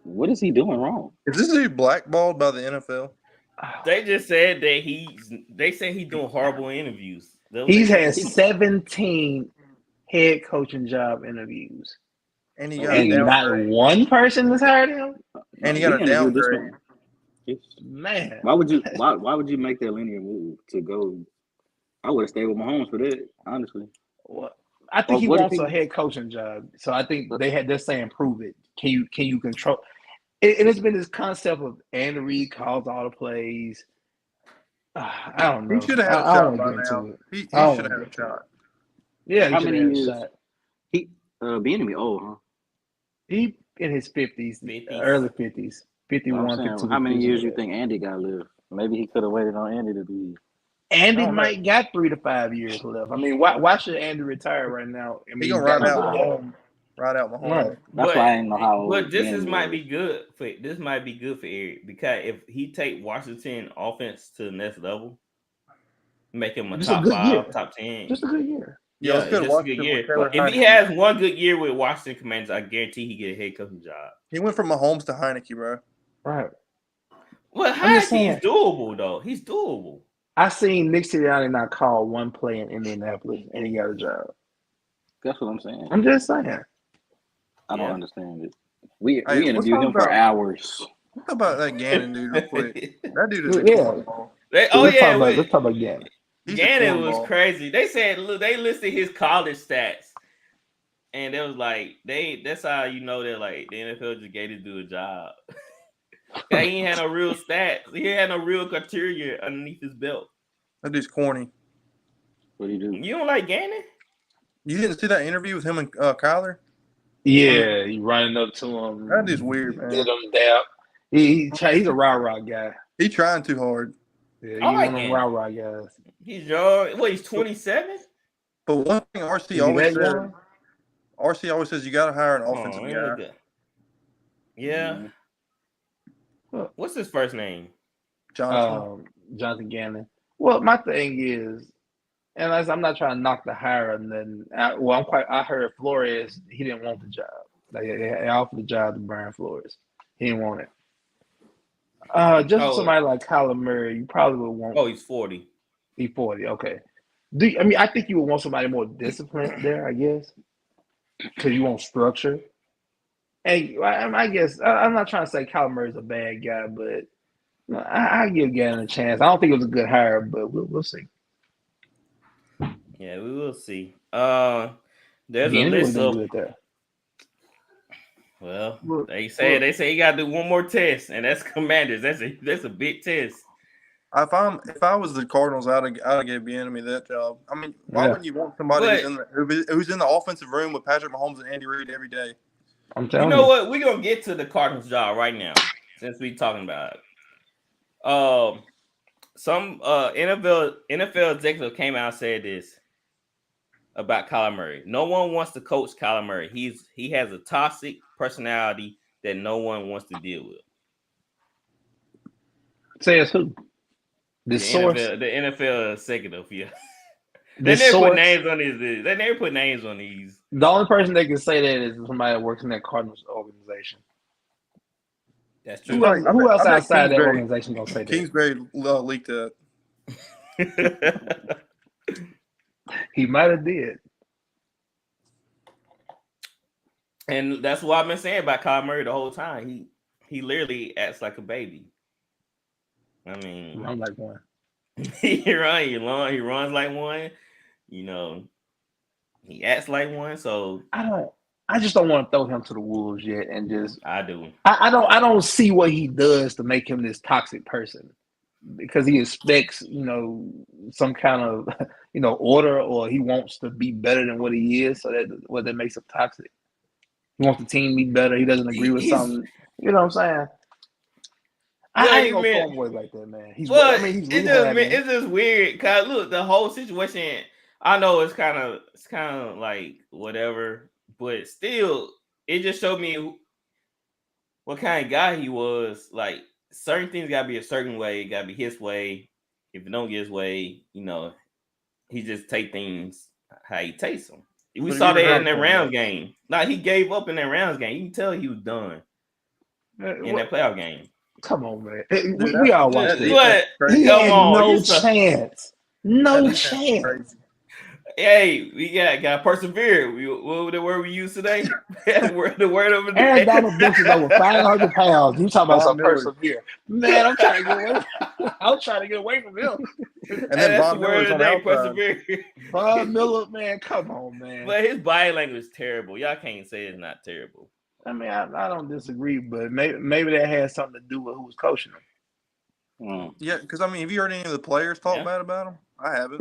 What is he doing wrong? Is this dude blackballed by the NFL? They just said that he's doing horrible interviews. He's had 17 head coaching job interviews. And he got not one person has hired him. And he got a downgrade. Man, why would you make that linear move to go? I would have stayed with Mahomes for that, honestly. Well, I think he wants a head coaching job. So I think they're saying prove it. Can you control? And it's been this concept of Andy Reid calls all the plays. I don't know. He should have had a shot by now. He should have had a shot. Yeah, how many years? Bieniemy old, huh? He in his 50s, early 50s, 51, 52. How many years you think Andy got left? Maybe he could have waited on Andy to be. Andy might got 3 to 5 years left. I mean, why should Andy retire right now? I mean, he gonna ride out Mahomes. Right. That's why I didn't know how. But this might be good for Eric because if he take Washington offense to the next level, make him a top 5, top 10. Just a good year. Yeah, just a good year. If he has one good year with Washington Commanders, I guarantee he get a head coaching job. He went from Mahomes to Heineke, bro. Right. Well, Heineke's doable though. He's doable. I seen Nick Sirianni not call one play in Indianapolis, and he got a job. That's what I'm saying. I'm just saying. I don't understand it. We interviewed him for hours. What about that Gannon dude real quick? That dude is let's talk about Gannon. Gannon was crazy. They said, look, they listed his college stats, and it was like that's how you know that like the NFL just gave to do a job. He ain't had no real stats. He had no real criteria underneath his belt. That dude's corny. What do you do? You don't like Gannon? You didn't see that interview with him and Kyler? Yeah, he running up to him. That dude's weird, man. Get him down. He's a rah-rah guy. He trying too hard. Yeah, I like one of them him. rah-rah guys. He's young. What, he's 27? But one thing RC always says you got to hire an offensive guy. Yeah. What's his first name? Jonathan Gannon. Well, my thing is, and I'm not trying to knock the hire, and then I heard Flores, he didn't want the job. Like they offered the job to Brian Flores. He didn't want it. Just somebody like Kyler Murray, you probably would want. Oh, he's 40. He's 40. Okay. I think you would want somebody more disciplined there, I guess, because you want structure. And I guess I'm not trying to say Kyler Murray's a bad guy, but I give Gannon a chance. I don't think it was a good hire, but we'll see. Yeah, we will see. There's a list of. Well, they say you gotta do one more test, and that's Commanders. That's a big test. If I was the Cardinals, I'd have gave Bieniemy that job. I mean, why wouldn't you want somebody who's in the offensive room with Patrick Mahomes and Andy Reid every day? I'm telling you. What? We're gonna get to the Cardinals job right now, since we're talking about it. Some NFL executive came out and said this about Kyler Murray. No one wants to coach Kyler Murray. He has a toxic personality that no one wants to deal with. Says who? The source? The NFL executive, yeah. They never put names on these. They never put names on these. The only person that can say that is somebody that works in that Cardinals organization. That's true. Who else outside that organization gonna say that? Kingsbury leaked that. He might have did. And that's what I've been saying about Kyler Murray the whole time. He literally acts like a baby. I mean, I'm like one. He runs like one. You know, he acts like one. So I just don't want to throw him to the wolves yet, and just I do. I don't see what he does to make him this toxic person, because he expects some kind of order, or he wants to be better than what he is, so that makes him toxic. He wants the team to be better. He doesn't agree with something. You know what I'm saying? I ain't gonna throw him away like that, man. It's just weird. Cause look, the whole situation. I know it's kind of like whatever, but still, it just showed me what kind of guy he was. Like certain things gotta be a certain way. It gotta be his way. If it don't get his way, he just take things how he takes them. We saw that in that round game. Like he gave up in that round game. You can tell he was done in that playoff game. Come on, man. We all watched it. But he had no chance. No chance. Hey, we got persevere. What was the word we used today? The word of the day. Aaron Donald benches over 500 pounds. You talking about some persevere? Man, I'm trying to get away. I'm trying to get away from him. And then Bob Miller's on the persevere. Bob Miller, man, come on, man. But his body language is terrible. Y'all can't say it's not terrible. I mean, I don't disagree, but maybe that has something to do with who was coaching him. Yeah, because I mean, have you heard any of the players talk bad about him? I haven't.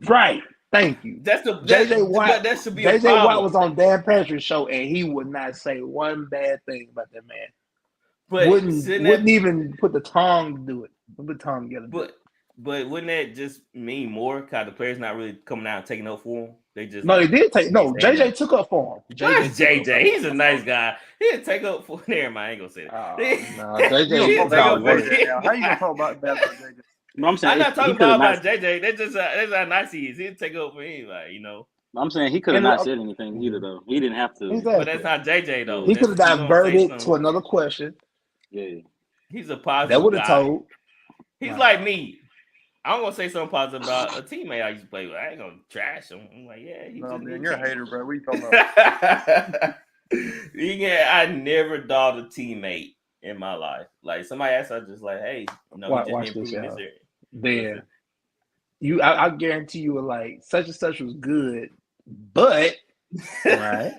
Right. Thank you. JJ Watt. That should be JJ Watt was on Dan Patrick's show, and he would not say one bad thing about that man. But wouldn't even put the tongue to do it. Put the tongue together. But wouldn't that just mean more? Because the players not really coming out and taking up for him. They did take. No, JJ took up for him. JJ? He's a nice guy. He didn't take up for. Never mind, I ain't gonna say that. No, JJ. How you gonna talk about JJ? No, I'm not talking about JJ. That's how nice he is. He didn't take up for anybody, I'm saying he could have not said anything either, though. He didn't have to. Exactly. But that's not JJ, though. He could have diverted to another question. Yeah. He's a positive that would have told. He's like me. I'm gonna say something positive about a teammate I used to play with. I ain't gonna trash him. I'm like, yeah, you're a hater, bro. What are you talking about? I never dogged a teammate in my life. Like somebody asked, I just like, hey, watch this, yeah. I guarantee you were like such and such was good, but right.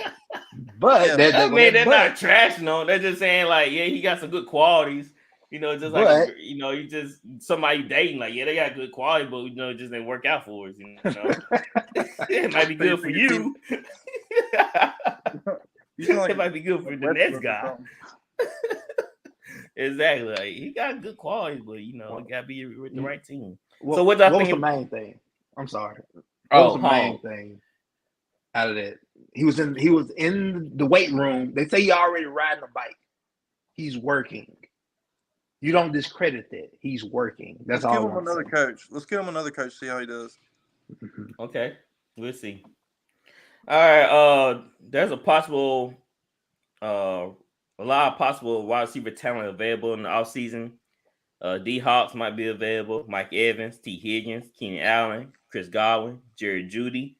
But I mean, they're not trashing on. They're just saying like, yeah, he got some good qualities. You know, just like you just somebody dating like, yeah, they got good quality, but it just didn't work out for us. You know, it might be good for you. It might be good for the next guy. Exactly. Like, he got good qualities, but it got to be with the right team. So what was the main thing? I'm sorry. What was the main thing out of that? He was in the weight room. They say he already riding a bike. He's working. You don't discredit that. He's working. That's all. Let's give him another coach. Let's give him another coach. See how he does. Okay, we'll see. All right. There's a lot of possible wide receiver talent available in the offseason. D Hawks might be available. Mike Evans, T. Higgins, Keenan Allen, Chris Godwin, Jerry Jeudy,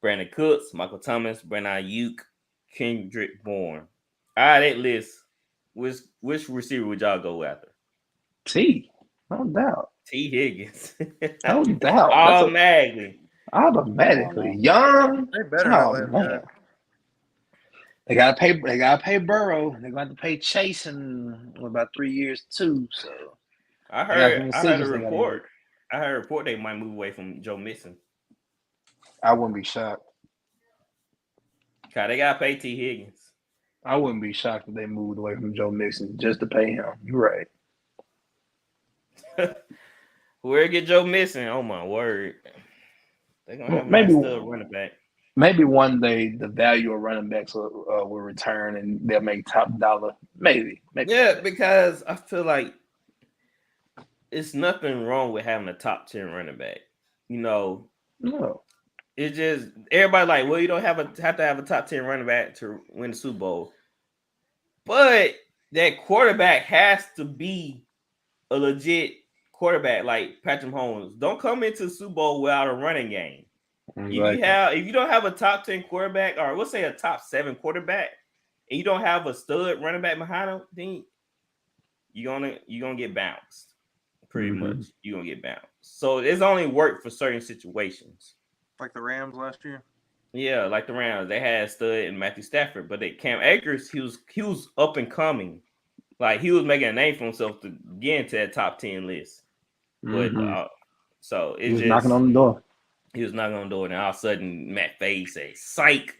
Brandon Cooks, Michael Thomas, Brandon Ayuk, Kendrick Bourne. All right, that list. Which receiver would y'all go after? T. No doubt. T. Higgins. No doubt. Automatically. Young. They better not let him go. They gotta pay Burrow. They're going to have to pay Chase in about 3 years too. So I heard a report. They might move away from Joe Mixon. I wouldn't be shocked. God, they gotta pay T. Higgins. I wouldn't be shocked if they moved away from Joe Mixon just to pay him. You're right. Where get Joe Mixon? Oh my word! They're gonna have maybe a running back. Maybe one day the value of running backs will return and they'll make top dollar. Maybe. Yeah, because I feel like it's nothing wrong with having a top 10 running back. No. It's just everybody like, well, you don't have to have a top 10 running back to win the Super Bowl. But that quarterback has to be a legit quarterback like Patrick Mahomes. Don't come into the Super Bowl without a running game. Exactly. If you don't have a top 10 quarterback, or we'll say a top 7 quarterback, and you don't have a stud running back behind him, then you're gonna get bounced. Pretty much, you're gonna get bounced. So it's only worked for certain situations. Like the Rams last year. Yeah, like the Rams, they had stud and Matthew Stafford, but Cam Akers, he was up and coming, like he was making a name for himself to get into that top 10 list. But so it just knocking on the door. He was knocking on the door, and all of a sudden, Matt Fay says, "Psych,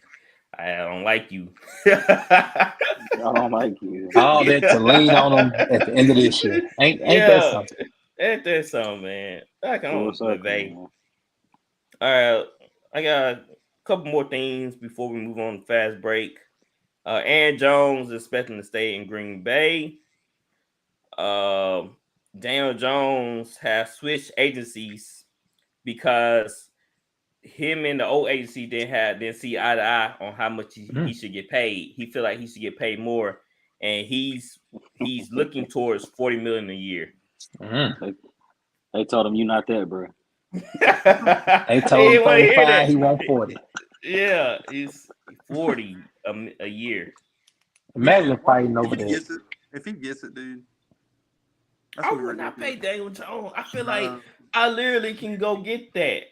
I don't like you." I don't like you. All that to lean on him at the end of this year. Ain't that something? Ain't that something, man? I can Vay. All right, I got a couple more things before we move on to fast break. Aaron Jones is expecting to stay in Green Bay. Daniel Jones has switched agencies because him and the old agency didn't see eye to eye on how much he should get paid. He feel like he should get paid more, and he's looking towards $40 million a year. They told him, "You not that, bro." They told him 35, he want 40. Yeah, he's 40 a year. Imagine fighting over that. If he gets it, dude. I would not pay Daniel Jones. I feel like I literally can go get that.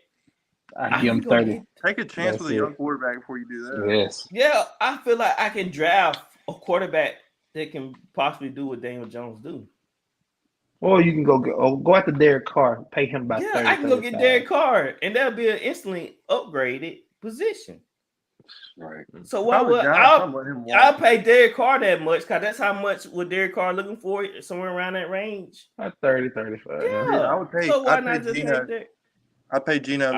I give him 30. Take a chance with a young quarterback before you do that. Yes. Yeah, I feel like I can draft a quarterback that can possibly do what Daniel Jones do. Or you can go after Derek Carr, pay him about 30. I can go get Derek Carr, and that'll be an instantly upgraded position. Right. So what would I'll pay Derek Carr that much, because that's how much would Derek Carr looking for, somewhere around that range. 30, 35. Yeah, I would pay. So why not just Gino, take I pay Gino.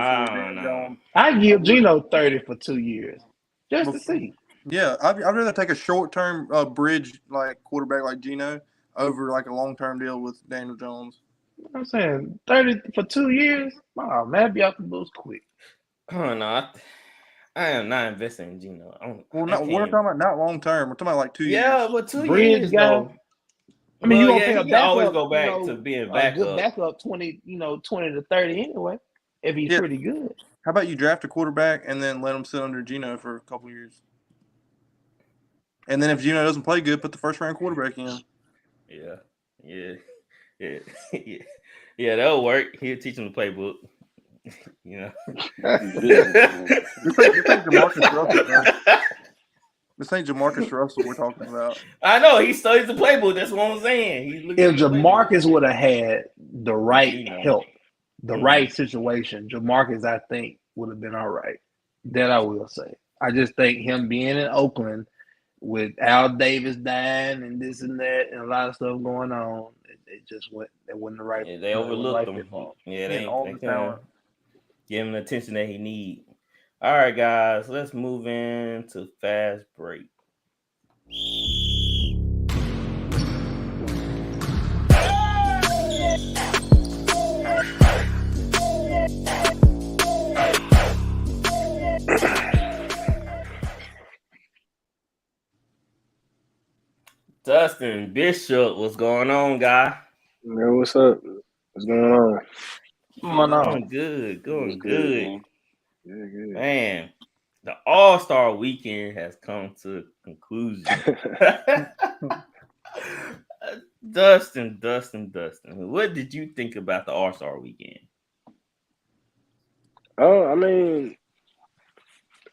I give Gino 30 for 2 years just to see. Yeah, I'd rather take a short-term bridge like quarterback like Gino over like a long-term deal with Daniel Jones. I'm saying 30 for 2 years. Oh man, be out the boost quick. Oh no, I am not investing in Gino. We're talking about not long-term. We're talking about like 2 years. Yeah, but 2 bridge years guy. though. I mean, you gonna pay a backup, always go back to being backup. Good backup 20 to 30 anyway. If he's pretty good. How about you draft a quarterback and then let him sit under Gino for a couple years? And then if Gino doesn't play good, put the first-round quarterback in. Yeah, that'll work. He'll teach him the playbook. You know, This ain't Jamarcus Russell, bro. This ain't Jamarcus Russell we're talking about. I know he studies the playbook. That's what I'm saying. He looks If at the playbook. Jamarcus would have had the right help, the Mhm. right situation, Jamarcus, I think, would have been all right. That I will say. I just think him being in Oakland with Al Davis dying and this and that and a lot of stuff going on, it just went. It wasn't the right. Yeah, they overlooked him. Yeah, And all they the couldn't talent. give him the attention that he need. All right, guys, let's move into fast break. Dustin Bishop, what's going on, guy? Man, what's up? What's going on? Going good, going good. Good. Man, the All-Star weekend has come to a conclusion. Dustin, what did you think about the All-Star weekend? Oh, I mean,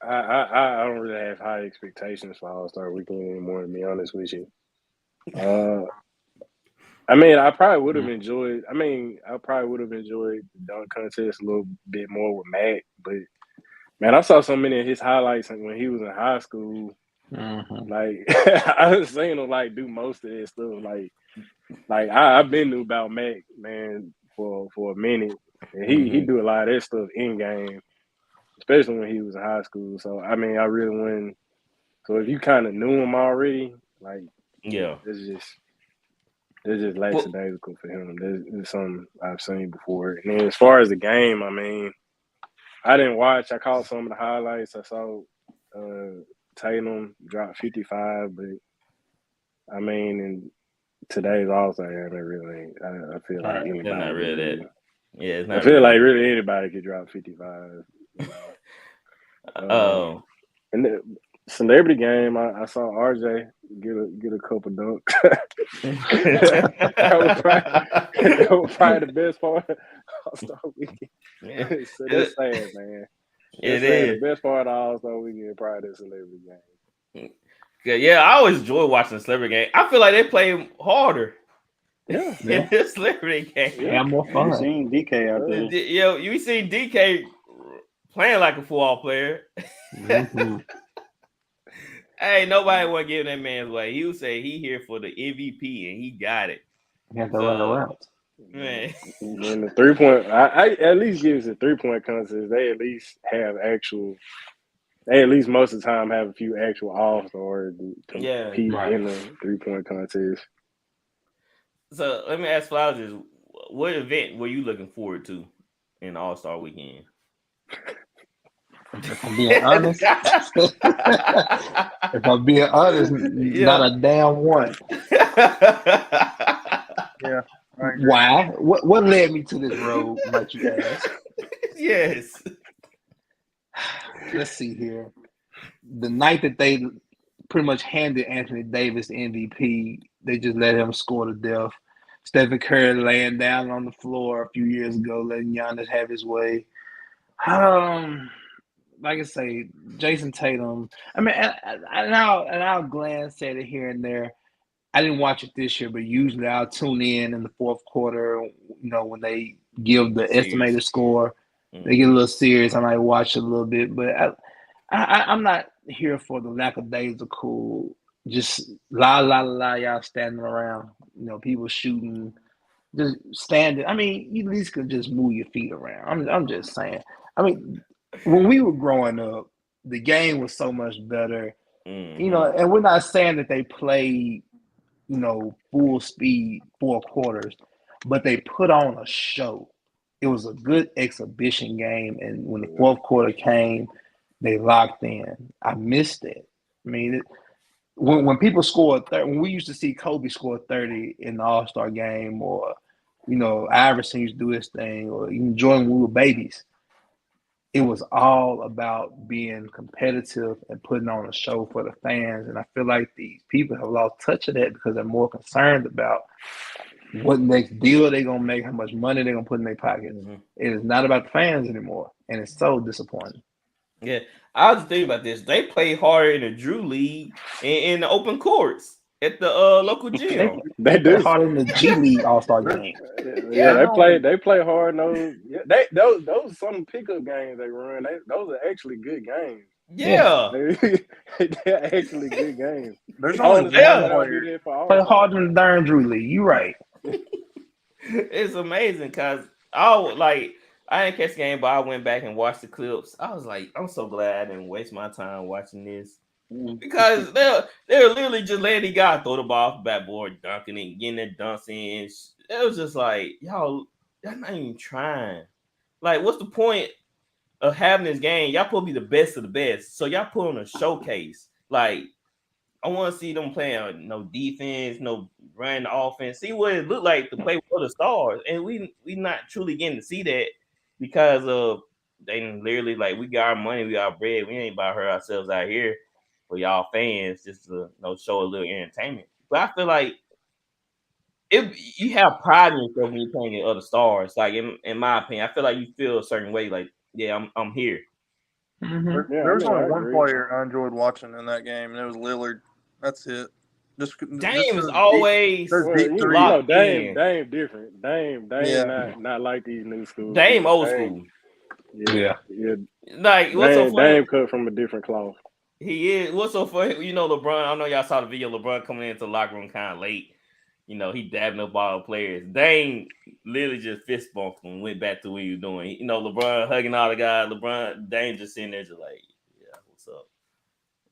I don't really have high expectations for All-Star weekend anymore, to be honest with you. I mean, I probably would have enjoyed. I probably would have enjoyed the dunk contest a little bit more with Mac, but man, I saw so many of his highlights when he was in high school. Mm-hmm. Like I was seeing him like do most of that stuff. Like I've been knew about Mac, man, for a minute. And he do a lot of that stuff in game, especially when he was in high school. So I mean, I really wouldn't. So if you kind of knew him already, like it's just lackadaisical for him. There's something I've seen before. And then as far as the game, I mean, I didn't watch. I caught some of the highlights. I saw Tatum drop 55, but I mean, in today's All-Star game, really, I feel like anybody. They're not really that. Yeah, it's not. I feel like really anybody could drop 55. And the celebrity game, I saw RJ get a couple dunks. that was probably the best part of All-Star weekend. So that's sad, man. It is. The best part of All-Star weekend probably the celebrity game. Yeah, I always enjoy watching the celebrity game. I feel like they play harder. Yeah. In this celebrity game. Yeah, more fun. You seen DK out there. Yo, you seen DK playing like a football player. Mm-hmm. Hey, nobody want to give that man's way. He would say he here for the MVP and he got it. He had to run around. Man. And the 3-point, I at least gives it 3-point contest. They at least have actual. They at least most of the time have a few actual All-Stars to compete in the 3-point contest. So let me ask Flowers, what event were you looking forward to in All-Star weekend? If I'm being honest, not a damn one. Yeah. Why? What led me to this road, might you ask? Yes. Let's see here. The night that they pretty much handed Anthony Davis the MVP, they just let him score to death. Stephen Curry laying down on the floor a few years ago, letting Giannis have his way. Like I say, Jason Tatum. I mean, and I'll glance at it here and there. I didn't watch it this year, but usually I'll tune in the fourth quarter. You know, when they give the estimated score, they get a little serious. I might watch it a little bit, but I'm not here for the lackadaisical, just la y'all standing around. You know, people shooting, just standing. I mean, you at least could just move your feet around. I'm just saying. I mean, when we were growing up, the game was so much better. You know, and we're not saying that they played, you know, full speed 4 quarters, but they put on a show. It was a good exhibition game, and when the fourth quarter came, they locked in. I missed it. I mean, when people scored, when we used to see Kobe score 30 in the All-Star game, or, you know, Iverson used to do his thing, or even Jordan when we were babies, it was all about being competitive and putting on a show for the fans. And I feel like these people have lost touch of that because they're more concerned about what next deal they gonna make, how much money they're gonna put in their pockets. Mm-hmm. It is not about the fans anymore, and it's so disappointing. Yeah, I was thinking about this. They play harder in the Drew League in the open courts at the local gym. They play do. harder in the G League All-Star game. Yeah, they play hard. Those are some pickup games they run. Those are actually good games. Yeah. They're actually good games. There's I only understand one why they do player. that for all Play time. harder than the darn Drew League. You right. It's amazing because I didn't catch the game, but I went back and watched the clips. I was like, I'm so glad I didn't waste my time watching this because they're literally just letting the guy throw the ball off the backboard, dunking it, getting their dunks in. It was just like, y'all not even trying. Like, what's the point of having this game? Y'all supposed to be the best of the best, so y'all put on a showcase. Like, I want to see them playing no defense, no running the offense. See what it looked like to play with other stars, and we not truly getting to see that because of they literally like we got our money, we got our bread. We ain't about to hurt ourselves out here for y'all fans just to show a little entertainment. But I feel like if you have pride in yourself when you're playing at other stars, like in my opinion, I feel like you feel a certain way, like yeah, I'm here. Mm-hmm. There was only I one agree. player I enjoyed watching in that game, and it was Lillard. That's it. Dame is always locked in. Dame different. Dame Yeah. not like these new school. Dame people. old school. Yeah. Like what's so funny? Dame cut from a different cloth. He is. What's so funny? You know, LeBron. I know y'all saw the video. LeBron coming into the locker room kind of late. You know, he dabbing up all the players. Dame literally just fist bumped him and went back to what he was doing. You know, LeBron hugging all the guys. Dame just sitting there just like, yeah, what's up?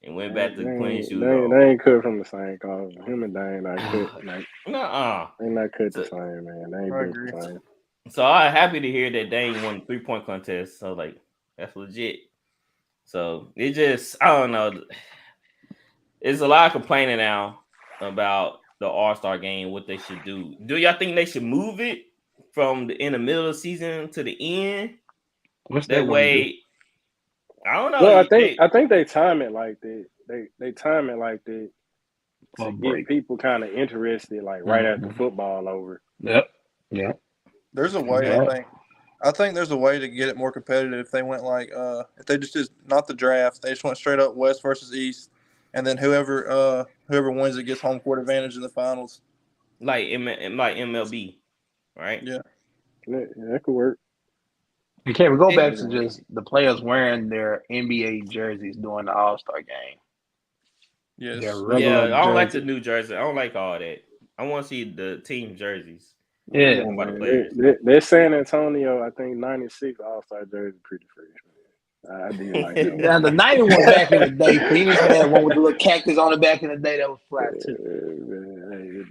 And went back to playing shoes on. They ain't cut from the same cloth. Him and Dame not cut. Nuh-uh. They not cut the same, man. They ain't built the same. So I'm happy to hear that Dame won the 3-point contest. So like, that's legit. So it just, I don't know. It's a lot of complaining now about the All-Star game, what they should do. Do y'all think they should move it from in the middle of the season to the end? What's that way? I don't know. Well, I think they time it like that. They time it like that to get people kind of interested, like right after football over. Yep. Yeah. There's a way. I think there's a way to get it more competitive if they went like if they just not the draft, they just went straight up West versus East, and then whoever wins it gets home court advantage in the finals. Like MLB, right? Yeah, that could work. Okay, we go back to just the players wearing their NBA jerseys during the All-Star game. Yes. Yeah, I don't like the new jersey. I don't like all that. I want to see the team jerseys. Yeah. That San Antonio, I think 96 All-Star jersey pretty fresh. I did like that. Now, the 91 back in the day, Phoenix had one with the little cactus on it back in the day that was flat too.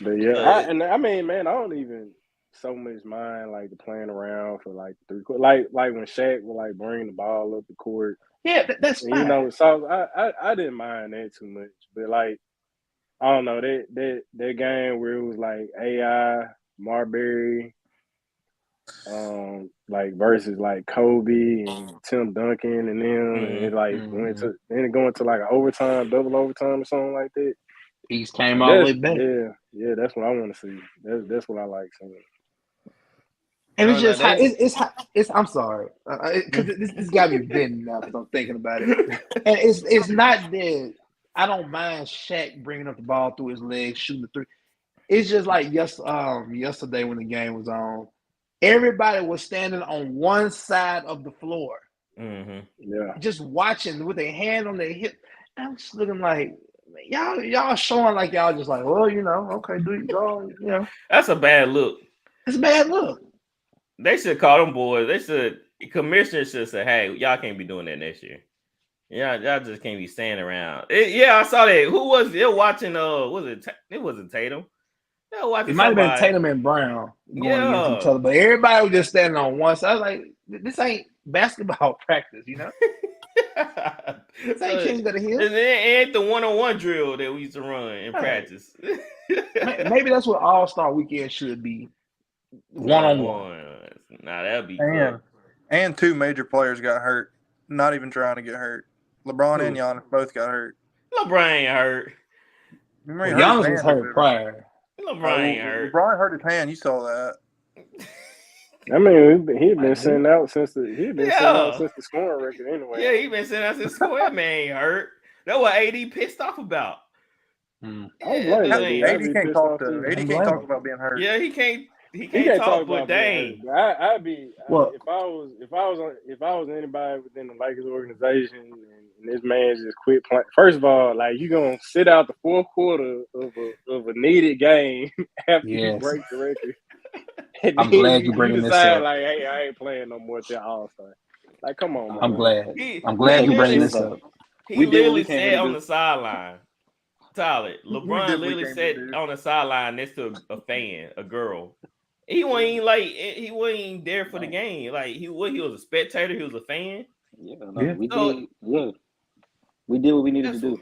But yeah, I mean, man, I don't even so much mind like the playing around for like 3 quarters. Like when Shaq would like bring the ball up the court. Yeah, that's fine. You know, so I didn't mind that too much. But like, I don't know, that game where it was like AI, Marbury, like versus like Kobe and Tim Duncan and them, and it like went going to like an overtime, double overtime or something like that. East came all the way back. Yeah, that's what I want to see. That's what I like seeing. And it's just it's I'm sorry, because this got me bitten now because I'm thinking about it. And it's not that I don't mind Shaq bringing up the ball through his legs, shooting the 3. It's just like yesterday when the game was on, everybody was standing on one side of the floor, just watching with their hand on their hip. I'm just looking like y'all showing like y'all just like, well, you know, okay, do y'all, you know. That's a bad look. It's a bad look. They should call them boys. Commissioner should say, hey, y'all can't be doing that next year. Yeah, y'all just can't be standing around. I saw that. Who was it watching? It wasn't Tatum. It might have been Tatum and Brown going against each other, but everybody was just standing on one side. I was like, this ain't basketball practice, you know? This ain't Kings of the Hill. It ain't the one-on-one drill that we used to run in practice. Maybe that's what All-Star Weekend should be. One-on-one. Nah, that'd be good. And 2 major players got hurt. Not even trying to get hurt. LeBron and Giannis both got hurt. LeBron ain't hurt. Giannis was hurt prior. LeBron ain't hurt. LeBron hurt his hand. You saw that. I mean, he'd been sitting out since the scoring record anyway. Yeah, he been sitting out since scoring. Man ain't hurt. That's what AD pissed off about. I don't blame AD can't talk to. AD can't talk about being hurt. Yeah, he can't talk, but dang. I'd be if I was anybody within the Lakers organization and this man just quit playing. First of all, like you gonna sit out the fourth quarter of a needed game after you break the record. I'm glad you're bringing this up. Like, hey, I ain't playing no more till All-Star. Like, come on, man. I'm glad you're bringing this up. He literally said on the sideline, Tyler, LeBron literally said on the sideline next to a fan, a girl. He wasn't there for the game. Like he was a spectator. He was a fan. We did what we needed to do.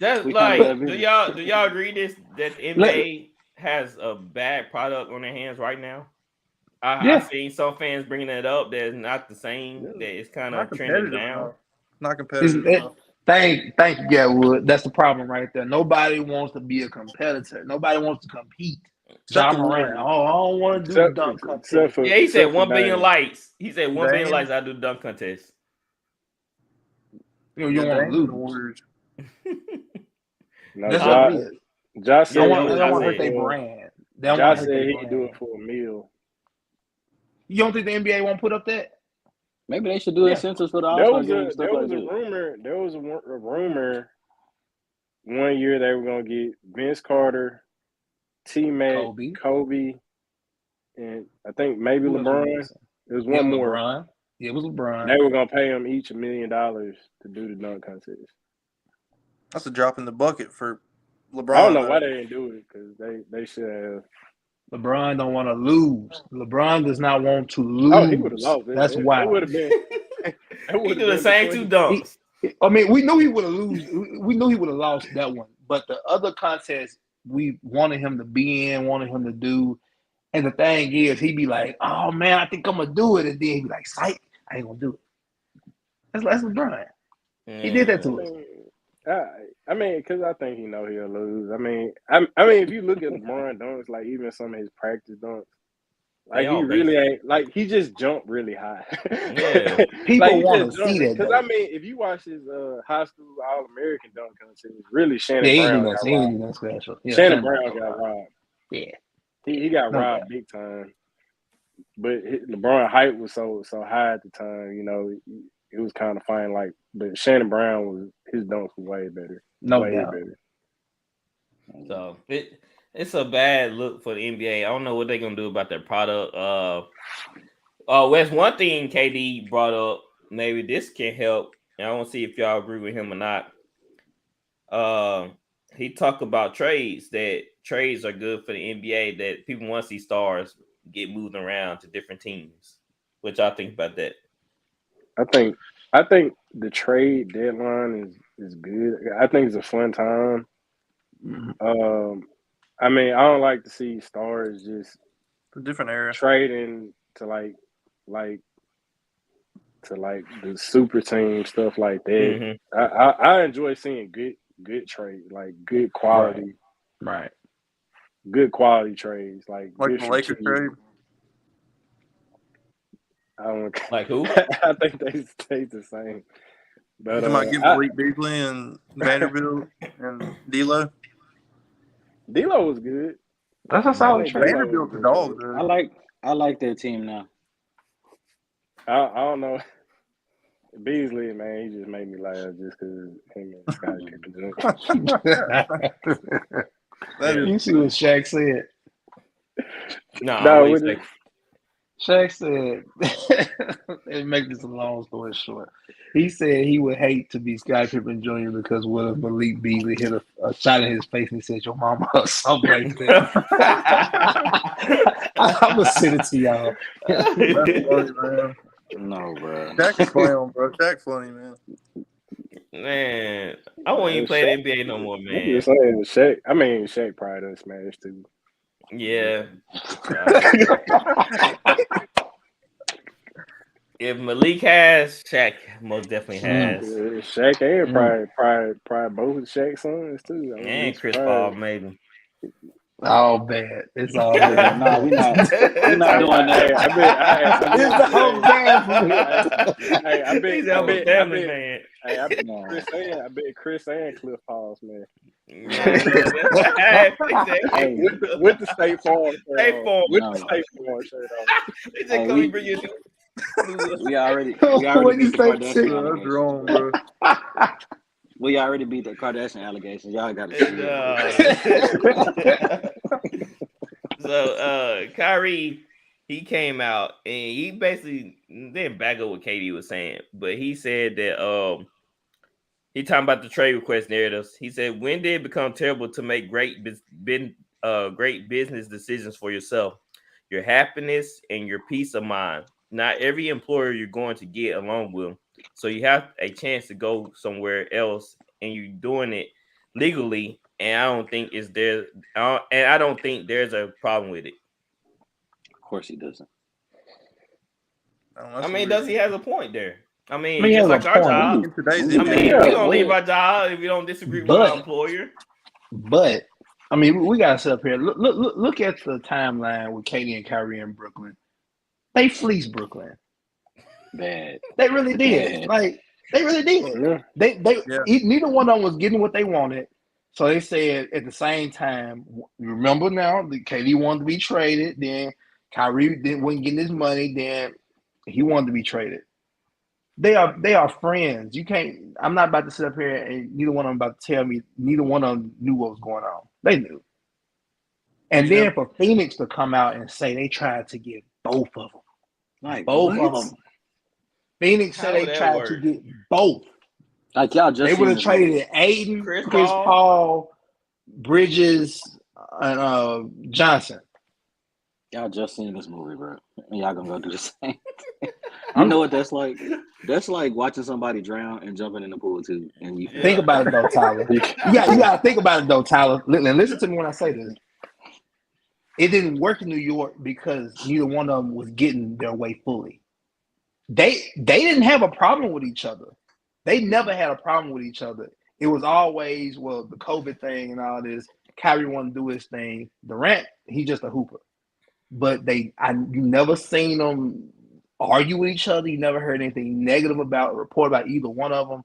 That's like, do y'all agree that the NBA has a bad product on their hands right now? I've seen some fans bringing that up. That's not the same. That it's kind of trending down. Not competitive. Thank you, Gatwood. That's the problem right there. Nobody wants to be a competitor. Nobody wants to compete. John Moran. Oh, I don't want to do the dunk contest. Yeah, he said 1 billion likes. He said 1 billion likes. I do dunk contest. You don't want to lose. No, That's what it is. Josh said they don't want to hurt their brand. Josh said he'd do it for a meal. You don't think the NBA won't put up that? Maybe they should do incentives for the All-Star game. There was a rumor 1 year they were going to get Vince Carter, T-Mac, Kobe, and I think maybe LeBron. It was one more. LeBron. Yeah, it was LeBron. They were going to pay him each $1 million to do the dunk contest. That's a drop in the bucket for LeBron. I don't know why they didn't do it because they should have. LeBron don't want to lose. LeBron does not want to lose. Oh, he would have lost. That's why. It would have been. He do the same 2 dunks. I mean, we knew he would have lose. We knew he would have lost that one. But the other contest, we wanted him to be in, wanted him to do. And the thing is, he'd be like, "Oh man, I think I'm gonna do it," and then he'd be like, "Psych, I ain't gonna do it." That's LeBron. He did that to us. I mean, because I think he know he'll lose. I mean, if you look at LeBron dunks, like even some of his practice dunks, like he really ain't like he just jumped really high. Yeah, people want to see that. Because I mean, if you watch his high school All American dunk contest, really Shannon Brown got robbed. Special. Yeah, Shannon Brown got robbed. Yeah, he got robbed big time. But LeBron height was so high at the time, you know, it was kind of fine. Like, but Shannon Brown his dunks were way better. No doubt. Better. So it's a bad look for the NBA. I don't know what they're gonna do about their product. Wes, one thing KD brought up, maybe this can help. And I want to see if y'all agree with him or not. He talked about trades, that trades are good for the NBA, that people want to see stars get moved around to different teams. What y'all think about that? I think the trade deadline is good. I think it's a fun time. Mm-hmm. I mean, I don't like to see stars just a different era trading to like the super team stuff like that. Mm-hmm. I enjoy seeing good trade, like good quality, right? Good quality trades, like the Lakers trade. I don't like who. I think they stay the same. But you might give Malik Beasley and Vanderbilt and D'Lo. D'Lo was good. That's a solid trade. Vanderbilt's a dog. Dude. I like their team now. I don't know. Beasley, man, he just made me laugh just because him and Scottie Pippen. You see what Shaq said? No, Shaq said, and make this a long story short, he said he would hate to be Scottie Pippen Jr. because what if Malik Beasley hit a shot in his face and he said, "Your mama," or something like that. I'm going to send it to y'all. That's funny, man. No, bro. Shaq funny, bro. Shaq funny, man. Man, I won't even play the NBA no more, man. You're saying Shaq probably done smashed too. Yeah. If Malik has, Shaq most definitely has, Shaq and probably both Shaq's sons too. I wouldn't be and Chris Paul surprised. maybe. All bad. It's all Yeah, bad. nah, we not doing that. It's all bad for me. He's a family man. I bet Nah. Chris and Cliff Paul's man. Exactly. With the State Farm shirt State on. Farm. With No. the State Farm shirt on. He just Hey, come we- and bring you We already What beat the you say, Kardashian too? Bro, that's allegations. wrong, bro. We already beat the Kardashian allegations. Y'all got to So Kyrie, he came out and he basically didn't back up what KD was saying, but he said that he talking about the trade request narratives. He said, when did it become terrible to make great business decisions for yourself, your happiness, and your peace of mind? Not every employer you're going to get along with, so you have a chance to go somewhere else, and you're doing it legally. And I don't think I don't think there's a problem with it. Of course he doesn't. I mean, does he have a point there? I mean, he just has like a our point. job. In today's I mean, Yeah, we don't leave our job if we don't disagree with our employer. But I mean, we gotta sit up here. Look at the timeline with Katie and Kyrie in Brooklyn. They fleeced Brooklyn. Bad. They really did. Bad. Like they really did. Yeah. Neither one of them was getting what they wanted. So they said at the same time, remember now, the KD wanted to be traded. Then Kyrie wasn't getting his money. Then he wanted to be traded. They are friends. You can't. I'm not about to sit up here and neither one of them about to tell me. Neither one of them knew what was going on. They knew. And then for Phoenix to come out and say they tried to get both of them, Like both what? of them. Phoenix said they tried to get both. Like y'all just They would have seen traded Aiden, Chris Paul, Bridges, and Johnson. Y'all just seen this movie, bro. And y'all gonna go do the same. You know what that's like? That's like watching somebody drown and jumping in the pool too. And you Think about it though, Tyler. you gotta think about it though, Tyler. Listen to me when I say this. It didn't work in New York because neither one of them was getting their way fully. They didn't have a problem with each other. They never had a problem with each other. It was always, well, the COVID thing and all this. Kyrie wanted to do his thing. Durant, he's just a hooper. But you never seen them argue with each other. You never heard anything negative report about either one of them.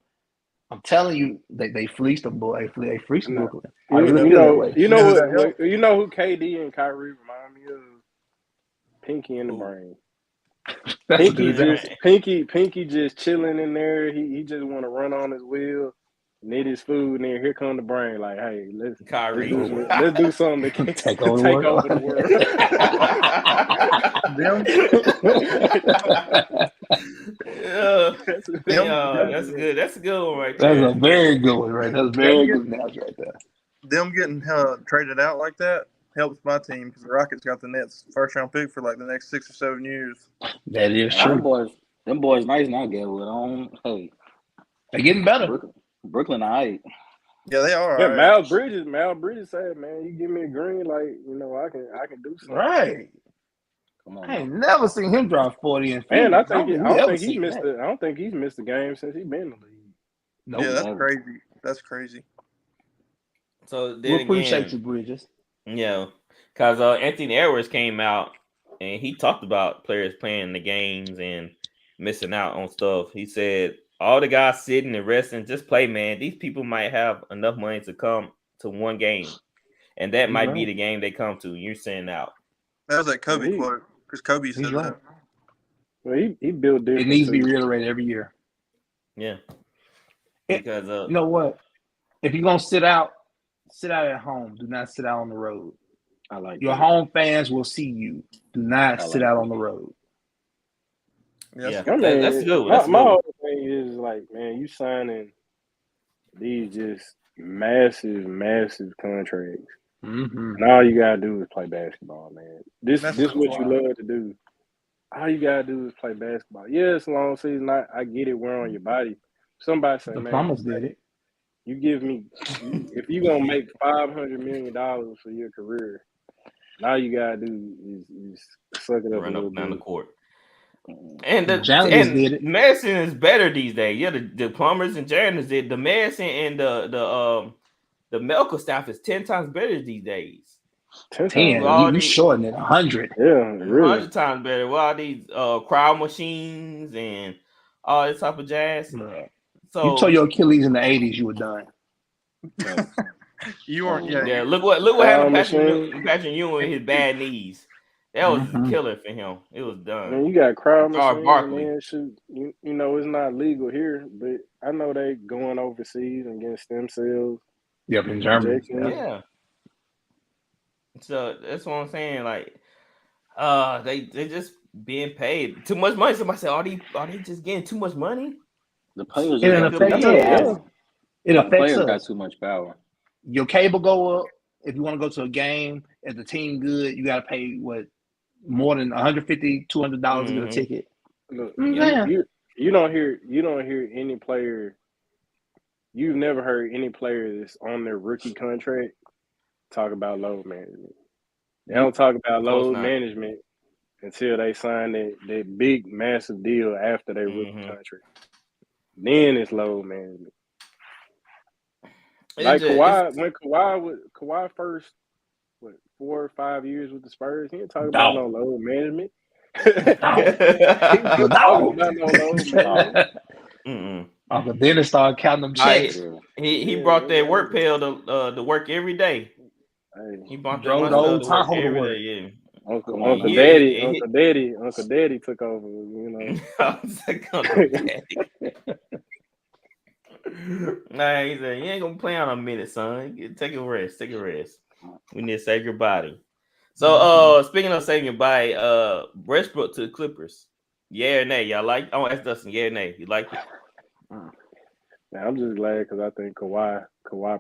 I'm telling you, they fleeced them, boy. They fleeced them. You know who KD and Kyrie remind me of? Pinky in the Brain. Pinky just chilling in there. He just want to run on his wheel, need his food, and then here come the brain. Like, hey, let's do something that can take over the world. That's good. That's a good one right there. That's a very good one, right? That's very good analogy right there. Them getting traded out like that helps my team because the Rockets got the Nets first-round pick for like the next 6 or 7 years. That is true. Them boys nice now, Gavin. Hey, they're getting better. Brooklyn, all right. Yeah, they are. Yeah, right. Mal Bridges said, "Man, you give me a green light, I can do something." Right. Come on. I ain't never seen him drop 40 and 50. And I don't think he's missed a game since he's been in the league. Nope. Yeah, that's crazy. That's crazy. So then we appreciate you, Bridges. Yeah, because Anthony Edwards came out and he talked about players playing the games and missing out on stuff. He said, all the guys sitting and resting, just play, man. These people might have enough money to come to one game, and that might be the game they come to. You're sitting out. That was that Kobe quote because Kobe said that. Well, he built different. It needs to be reiterated every year. Yeah. Because you know what? If you're gonna sit out at home. Do not sit out on the road. I like your home fans will see you. Do not sit out on the road. Yeah, I mean, that's good. My whole thing is like, man, you signing these just massive contracts. Mm-hmm. And all you gotta do is play basketball, man. This what you love to do. All you gotta do is play basketball. Yeah, it's a long season. I get it. We're on your body. Somebody say, man, Plumbers did it. You give me if you're gonna make $500 million for your career, all you gotta do is suck it up run a little up down bit. the court. And Janitors did it. medicine is better these days. Yeah, the plumbers and janitors did the medicine, and the medical staff is 10 times better these days. 10 10. times. You shorten it 100. Yeah, really. 100 times better. With all these crowd machines and all this type of jazz. Right. So You tore your Achilles in the 80s, you were done. You weren't. Yeah. yeah, look what happened to Patrick Ewing with his bad knees. That was Mhm. killer for him. It was done. Man, you got crowd Charles machines, Barkley. man. Shoot, you know it's not legal here, but I know they going overseas and getting stem cells. Yep, in Germany. injections. Yeah. So that's what I'm saying. Like, they just being paid too much money. Somebody said, are they just getting too much money? The players It got too affects much us. power. It The affects players got us. too much power. Your cable go up. If you want to go to a game, if the team good, you got to pay more than $150, $200 to get a Mhm. ticket. Look, Yeah. you don't hear any player. You've never heard any player that's on their rookie contract talk about load management. They don't talk about Of course load not. management until they sign that big massive deal after their rookie contract. Then it's load management. Like Kawhi, when Kawhi first 4 or 5 years with the Spurs, he didn't talk about no load management. He wasn't talking about no load management. Uncle Dennis started counting them checks. He brought that work pail to work every day. He brought that Drove the money old to work Tahoe to every work. day. Yeah. Uncle Daddy took over. You know. Uncle Daddy. Nah, he said, you ain't gonna play on a minute, son. Take a rest. Take a rest. We need to save your body. So, speaking of saving your body, Westbrook to the Clippers. Yeah or nay? Y'all like? I want to ask Dustin. Yeah or nay? You like it? Man, I'm just glad because I think Kawhi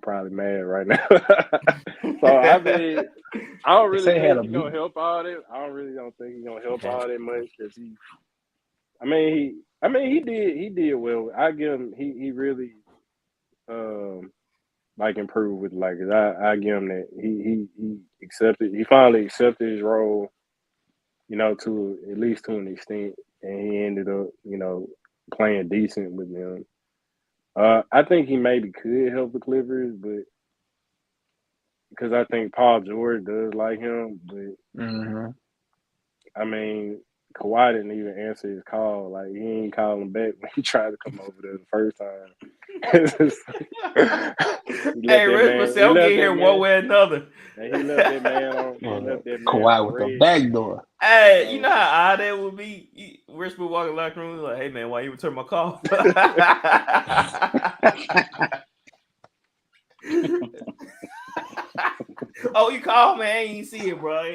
probably mad right now. So I mean, I don't really think he's gonna help all that. I don't think he's gonna help all that much because he did well. I give him he really like improved with Lakers. I give him that. He finally accepted his role, you know, to at least to an extent, and he ended up, you know, playing decent with them. I think he maybe could help the Clippers, but because I think Paul George does like him, but I mean, Kawhi didn't even answer his call. Like he ain't call him back when he tried to come over there the first time. Hey, Rich, I'm getting here one way or another. And he left that man on. Kawhi with the back door. Hey, you know how odd that would be? Rich would walk in the locker room like, "Hey man, why you return my call?" Oh, you called, man. I ain't see it, bro. I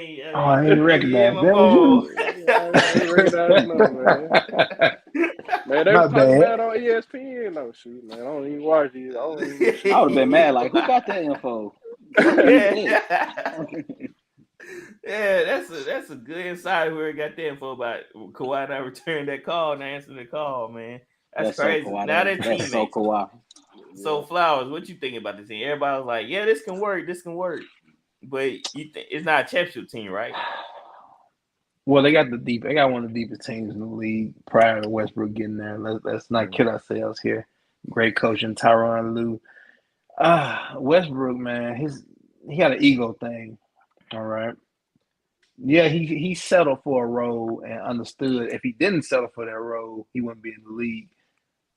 ain't recognize that. I ain't recognize man. Man, they were talking about it on ESPN. No, shoot, man. I don't even watch these. I would have been mad. Like, who got that info? Yeah, that's a good insight. Whoever got that info about Kawhi not returning that call and answering the call, man. That's crazy. So Now they're teammates. So Kawhi. So Flowers, what you think about this team? Everybody was like, "Yeah, this can work. This can work." But you think it's not a championship team, right? Well, they got one of the deepest teams in the league prior to Westbrook getting there. Let's not kid ourselves here. Great coaching, Tyronn Lue. Westbrook, man, he had an ego thing. All right. Yeah, he settled for a role and understood if he didn't settle for that role, he wouldn't be in the league.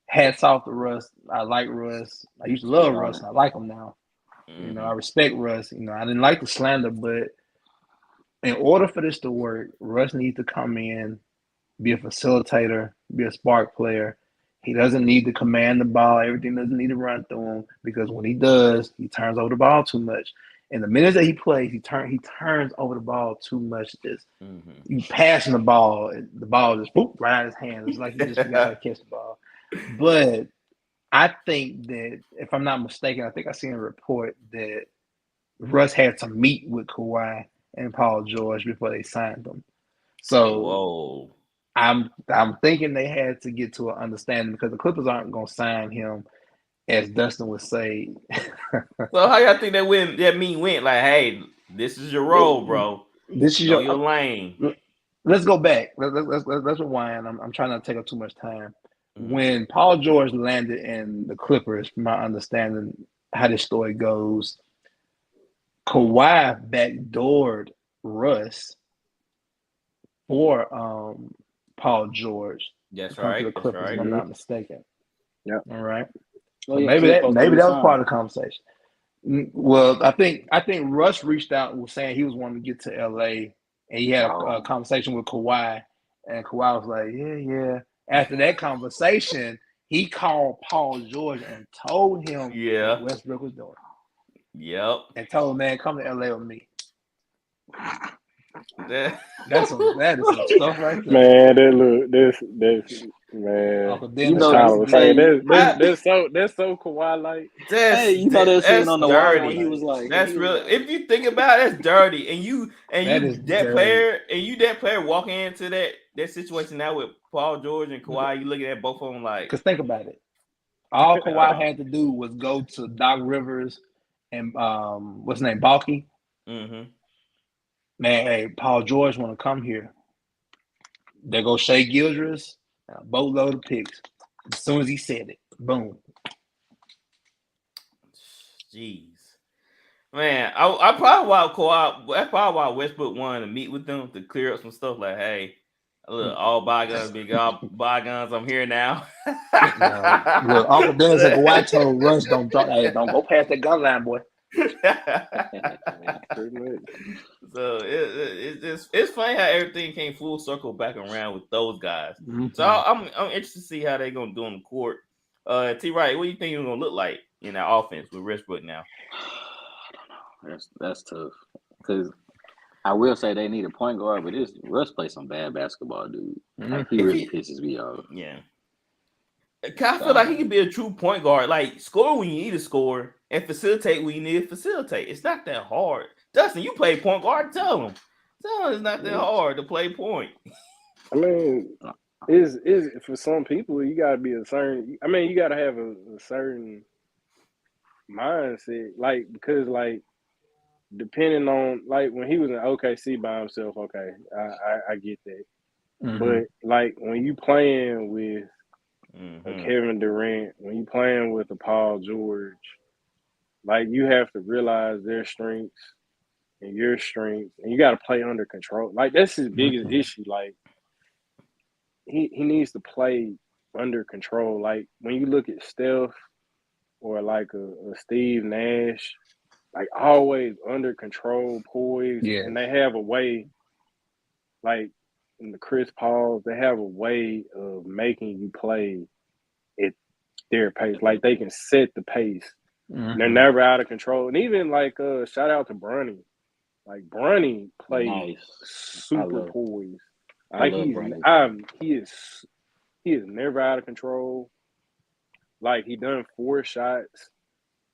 Hats off to Russ. I like Russ. I used to love Russ. I like him now. You know, I respect Russ. You know, I didn't like the slander, but in order for this to work, Russ needs to come in, be a facilitator, be a spark player. He doesn't need to command the ball. Everything doesn't need to run through him because when he does, he turns over the ball too much. And the minutes that he plays, he turns over the ball too much. You passing the ball just right out of his hands. It's like he just forgot how to catch the ball. But I think that, if I'm not mistaken, I think I seen a report that Russ had to meet with Kawhi and Paul George before they signed them. So I'm thinking they had to get to an understanding because the Clippers aren't going to sign him, as Dustin would say. So how y'all think that mean went? Like, hey, this is your role, bro. This is your lane. let's go back. Let's rewind. I'm trying not to take up too much time. Mhm. When Paul George landed in the Clippers, from my understanding, how this story goes, Kawhi backdoored Russ for Paul George That's to come to right. the That's Clippers, if right. I'm not mistaken. Yeah. All right. Oh, So yeah, 'cause he was supposed to maybe that was resign. part of the conversation. Well, I think Russ reached out and was saying he was wanting to get to LA, and he had a conversation with Kawhi, and Kawhi was like, yeah. After that conversation, he called Paul George and told him Yeah. what Westbrook was doing. Yep. And told him, man, come to LA with me. That That is some stuff right there. Man, this man. Uncle You Dennis, know, Tyler was saying hey, that's so Kawhi like. hey, you know that scene on the wire when dirty. he was like, That's real. If you think about it, that's dirty. And you That is that player walking into that situation now with Paul George and Kawhi, you looking at both of them like. Because think about it. All Kawhi had to do was go to Doc Rivers and what's his name, Balky. Mm-hmm. Man, hey, Paul George want to come here. There goes Shea Gildress, a boatload of picks. As soon as he said it, boom. Jeez, man, I probably why Kawhi. That's probably why Westbrook wanted to meet with them to clear up some stuff. Like, hey, look, all bygones be bygones. I'm here now. Look, Uncle Dennis and Kawhi told Russ, don't go past that gun line, boy. So it's funny how everything came full circle back around with those guys. Mm-hmm. So I'm interested to see how they're gonna do on the court. T. Wright, what do you think it's gonna look like in that offense with Westbrook now? I don't know. That's tough because I will say they need a point guard, but Russ plays some bad basketball, dude. Like, he really pisses me off. Yeah. I feel like he can be a true point guard. Like, score when you need to score and facilitate when you need to facilitate. It's not that hard. Dustin, you play point guard. Tell him it's not that hard to play point. I mean, is for some people you gotta be a certain. I mean, you gotta have a certain mindset, like, because like depending on, like, when he was in OKC by himself, okay, I get that. Mm-hmm. But like when you playing with a Kevin Durant, when you playing with a Paul George, like, you have to realize their strengths and your strengths, and you got to play under control. Like, that's his biggest issue. Like, he needs to play under control. Like, when you look at Steph or like a Steve Nash, like, always under control, poised, and they have a way, like in the Chris Pauls, they have a way of making you play at their pace. Like, they can set the pace. Mm-hmm. They're never out of control. And even like shout out to Bronny. Like, Bronny plays super poised. Like, he is never out of control. Like, he done 4 shots.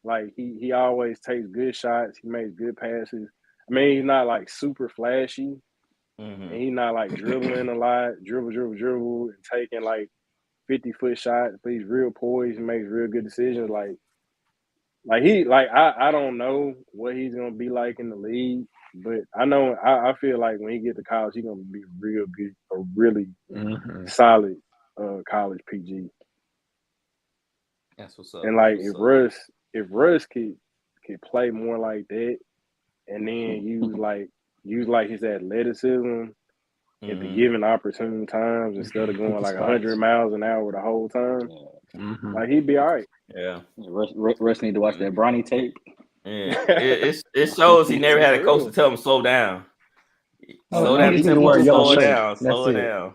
Like, he always takes good shots. He makes good passes. I mean, he's not like super flashy. And he's not like dribbling a lot, dribble, and taking like 50-foot shots. But he's real poised and makes real good decisions. I don't know what he's gonna be like in the league, but I feel like when he get to college, he's gonna be real good, a really solid college PG. That's what's up. And like, if Russ could play more like that, and then use his athleticism at the given opportune times instead of going like 100 miles an hour the whole time, like, he'd be all right. Yeah. Russ need to watch that Bronny tape. Yeah. it shows he never had a coach to tell him slow down. Slow down. Slow down.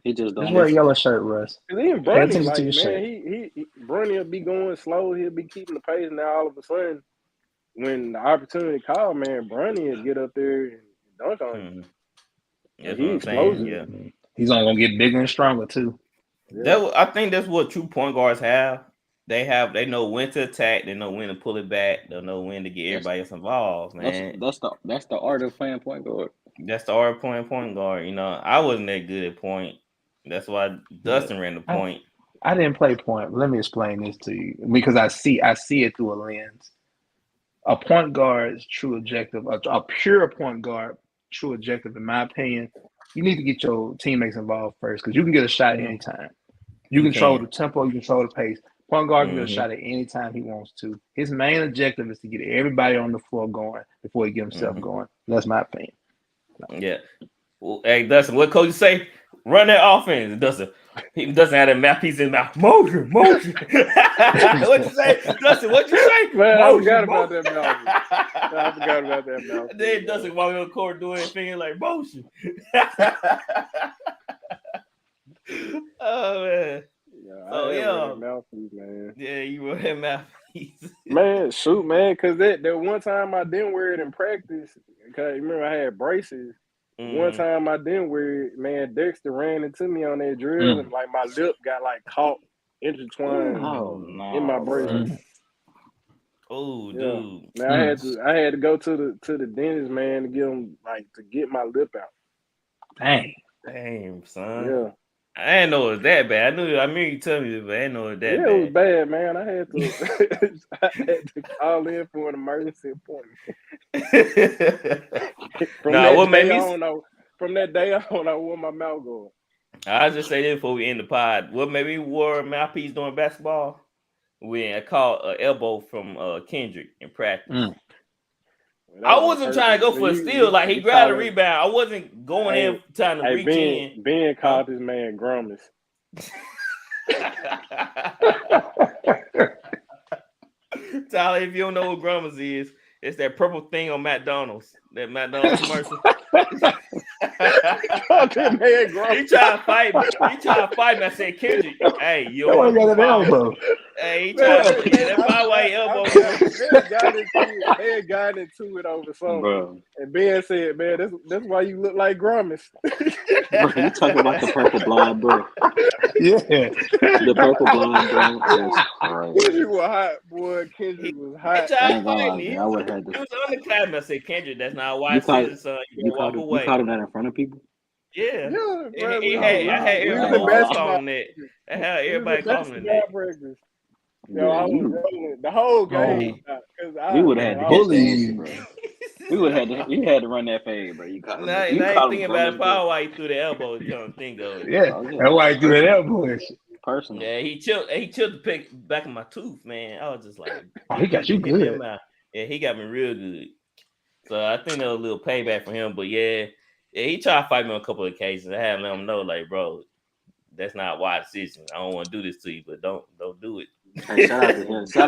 He just don't wear a yellow shirt, Russ. And then Bronny, like, man, Bronny will be going slow. He'll be keeping the pace. And now all of a sudden, when the opportunity call, man, Bronny will get up there and dunk on him. He's explosive. Yeah. He's only gonna get bigger and stronger too. Yeah. I think that's what true point guards have. They know when to attack. They know when to pull it back. They know when to get everybody else involved, man. That's the art of playing point guard. That's the art of playing point guard. You know, I wasn't that good at point. That's why Dustin ran the point. I didn't play point. Let me explain this to you, because I see it through a lens. A point guard's true objective, a pure point guard, true objective, in my opinion, you need to get your teammates involved first because you can get a shot anytime. You control the tempo, you control the pace. Point guard can get a shot at any time he wants to. His main objective is to get everybody on the floor going before he get himself going. That's my opinion. Yeah. Well, hey, Dustin, what coach say? Run that offense. He doesn't have that mouthpiece in his mouth. Motion. What you say? Dustin, what you say? Man, I forgot about that mouth. Then Dustin walking on the court doing his finger like motion. Oh, man. Mouthpiece, man. Yeah, you were that mouthpiece. Man, shoot, man, because that one time I didn't wear it in practice, because remember I had braces. One time I didn't wear it, man, Dexter ran into me on that drill and like my lip got like caught, intertwined in my braces. Oh, dude. Man, I had to go to the dentist, man, to get my lip out. Damn, son. Yeah. I didn't know it was that bad. I remember you telling me, but I didn't know it was that bad. Yeah, it was bad, man. I had to call in for an emergency appointment. From that day on, I wore my mouth guard. I'll just say this before we end the pod. What made me wore a mouthpiece during basketball? When I caught an elbow from Kendrick in practice. I wasn't trying to go for a steal. Like, he grabbed a rebound. I wasn't going in trying to reach in. Ben called this man Grummas. Tyler, if you don't know what Grummas is, it's that purple thing on McDonald's. That McDonald's commercial. He tried to fight me. I said, Kendrick, hey, you don't got an elbow. Hey, he tried to that's my way elbow. Ben got into it over something. Bro. And Ben said, man, that's why you look like Grummas. Bro, you talking about the purple blonde, bro. Yeah. The purple blonde, bro. Kendrick was hot, boy. Kendrick was hot. I would have had He was underclapping. I said, Kendrick, that's not why I said son. You walk away. You caught him that in front of people? Yeah. Bro, I had everybody calling that. I had everybody calling that. Yo, I was rolling the whole game. We would have had to bully, bro. We would have had to. You had to run that fade, bro. You caught him. Now you thinking about it, probably why he threw the elbow. You don't think of it. Yeah, that's why he threw that elbow. Personally, yeah, he chilled the pick back of my tooth, man. I was just like, he got you good. Yeah, he got me real good. So I think that was a little payback for him. But yeah, he tried to fight me on a couple of occasions. I had to let him know, like, bro, that's not wise decision. I don't want to do this to you, but don't do it. Hey, shout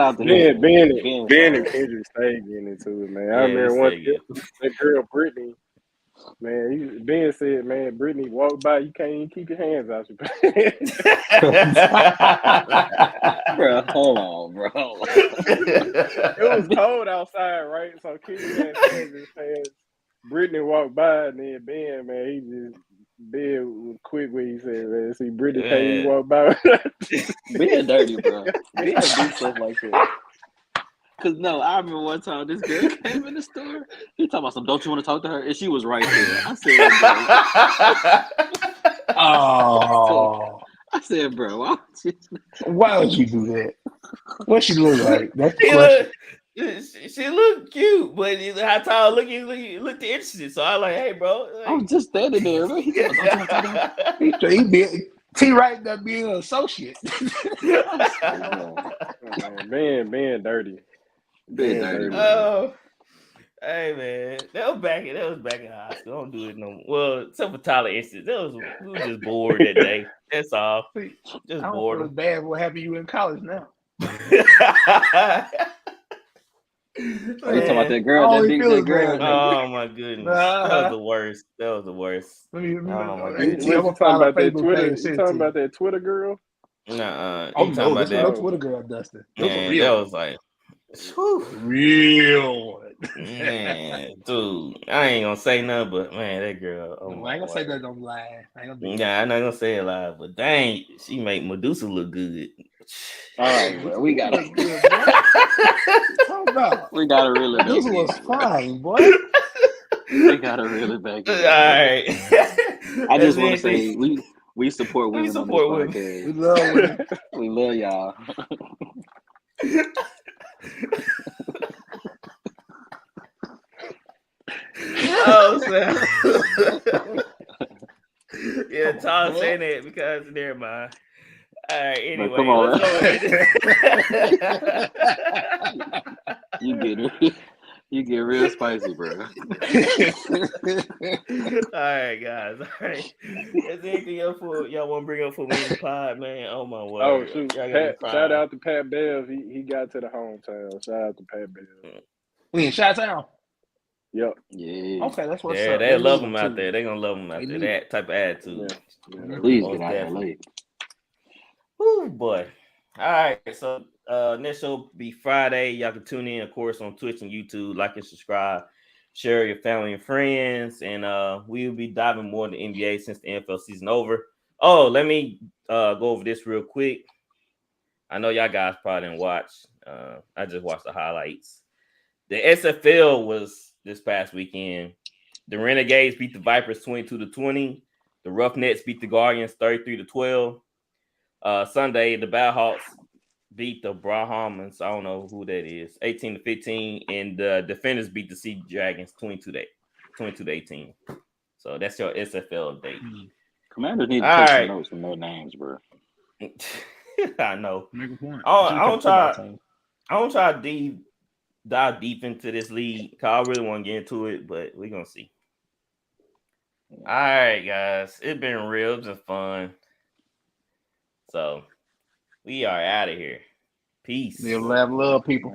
out to him. Ben and Kendrick stayed getting into it, man. I remember that girl Brittany. Man, Ben said, man, Brittany walked by, you can't even keep your hands out your pants. Bro, hold on, bro. It was cold outside, right? So Kendrick said, Brittany walked by, and then Ben, man, Ben was quick when he said, man, see, Brittany can't even walk by. Ben dirty, bro. Ben do stuff like that. Cause no, I remember one time this girl came in the store. He talking about some. Don't you want to talk to her? And she was right there. I said, "Oh." I said, "Bro, why would you do that? What she look like? That's the question. She looked cute, but how tall looked interested. So I was like, hey, bro. Like, I was just standing there, bro. He right there being an associate. Man, dirty. Oh, hey man, that was back in high school. Don't do it no more. Well, except for Tyler instance, we were just bored that day. That's all. Just bored. I don't feel bad what happened to you in college now. You talking about that girl? That girl. Oh my goodness, that was the worst. You talking about that Twitter girl? Nuh-uh. Oh no, there's no Twitter girl, Dustin. Man, that was like real. Man, dude, I ain't gonna say nothing, but man, that girl. Oh, I ain't gonna say that on live. Yeah, I'm not gonna say it live, but dang, she make Medusa look good. All right, bro, we gotta. We gotta really. This was fine, boy. We gotta really back. All right. I just want to say we support women. We support women. We love women. We love y'all. Oh, Tom saying that because never mind. All right, anyway, come on, let's go with it. You get real spicy, bro. All right, guys. All right. Is there anything else y'all want to bring up for me in the pod, man? Oh my word. Oh shoot! Shout out to Pat Bev. He got to the hometown. Shout out to Pat Bev. We in Chi-Town. Yep. Yeah. Okay, that's what's yeah, up. they love him out there. They're gonna love him out there. That type of attitude. Yeah. Please get out of LA. Woo, boy. All right. So next show will be Friday. Y'all can tune in, of course, on Twitch and YouTube. Like and subscribe. Share your family and friends. And we will be diving more into NBA since the NFL season over. Oh, let me go over this real quick. I know y'all guys probably didn't watch. I just watched the highlights. The SFL was this past weekend. The Renegades beat the Vipers 22-20. The Roughnecks beat the Guardians 33-12. Sunday, the Battlehawks beat the Brahmans. I don't know who that is. 18-15. And the Defenders beat the Sea Dragons 22-18. So that's your SFL update. Commanders need to take some notes from their names, bro. I know. Make a point. I don't try to dive deep into this league because I really want to get into it, but we're gonna see. All right, guys. It's been real. It's been fun. So we are out of here. Peace. Live, love, people.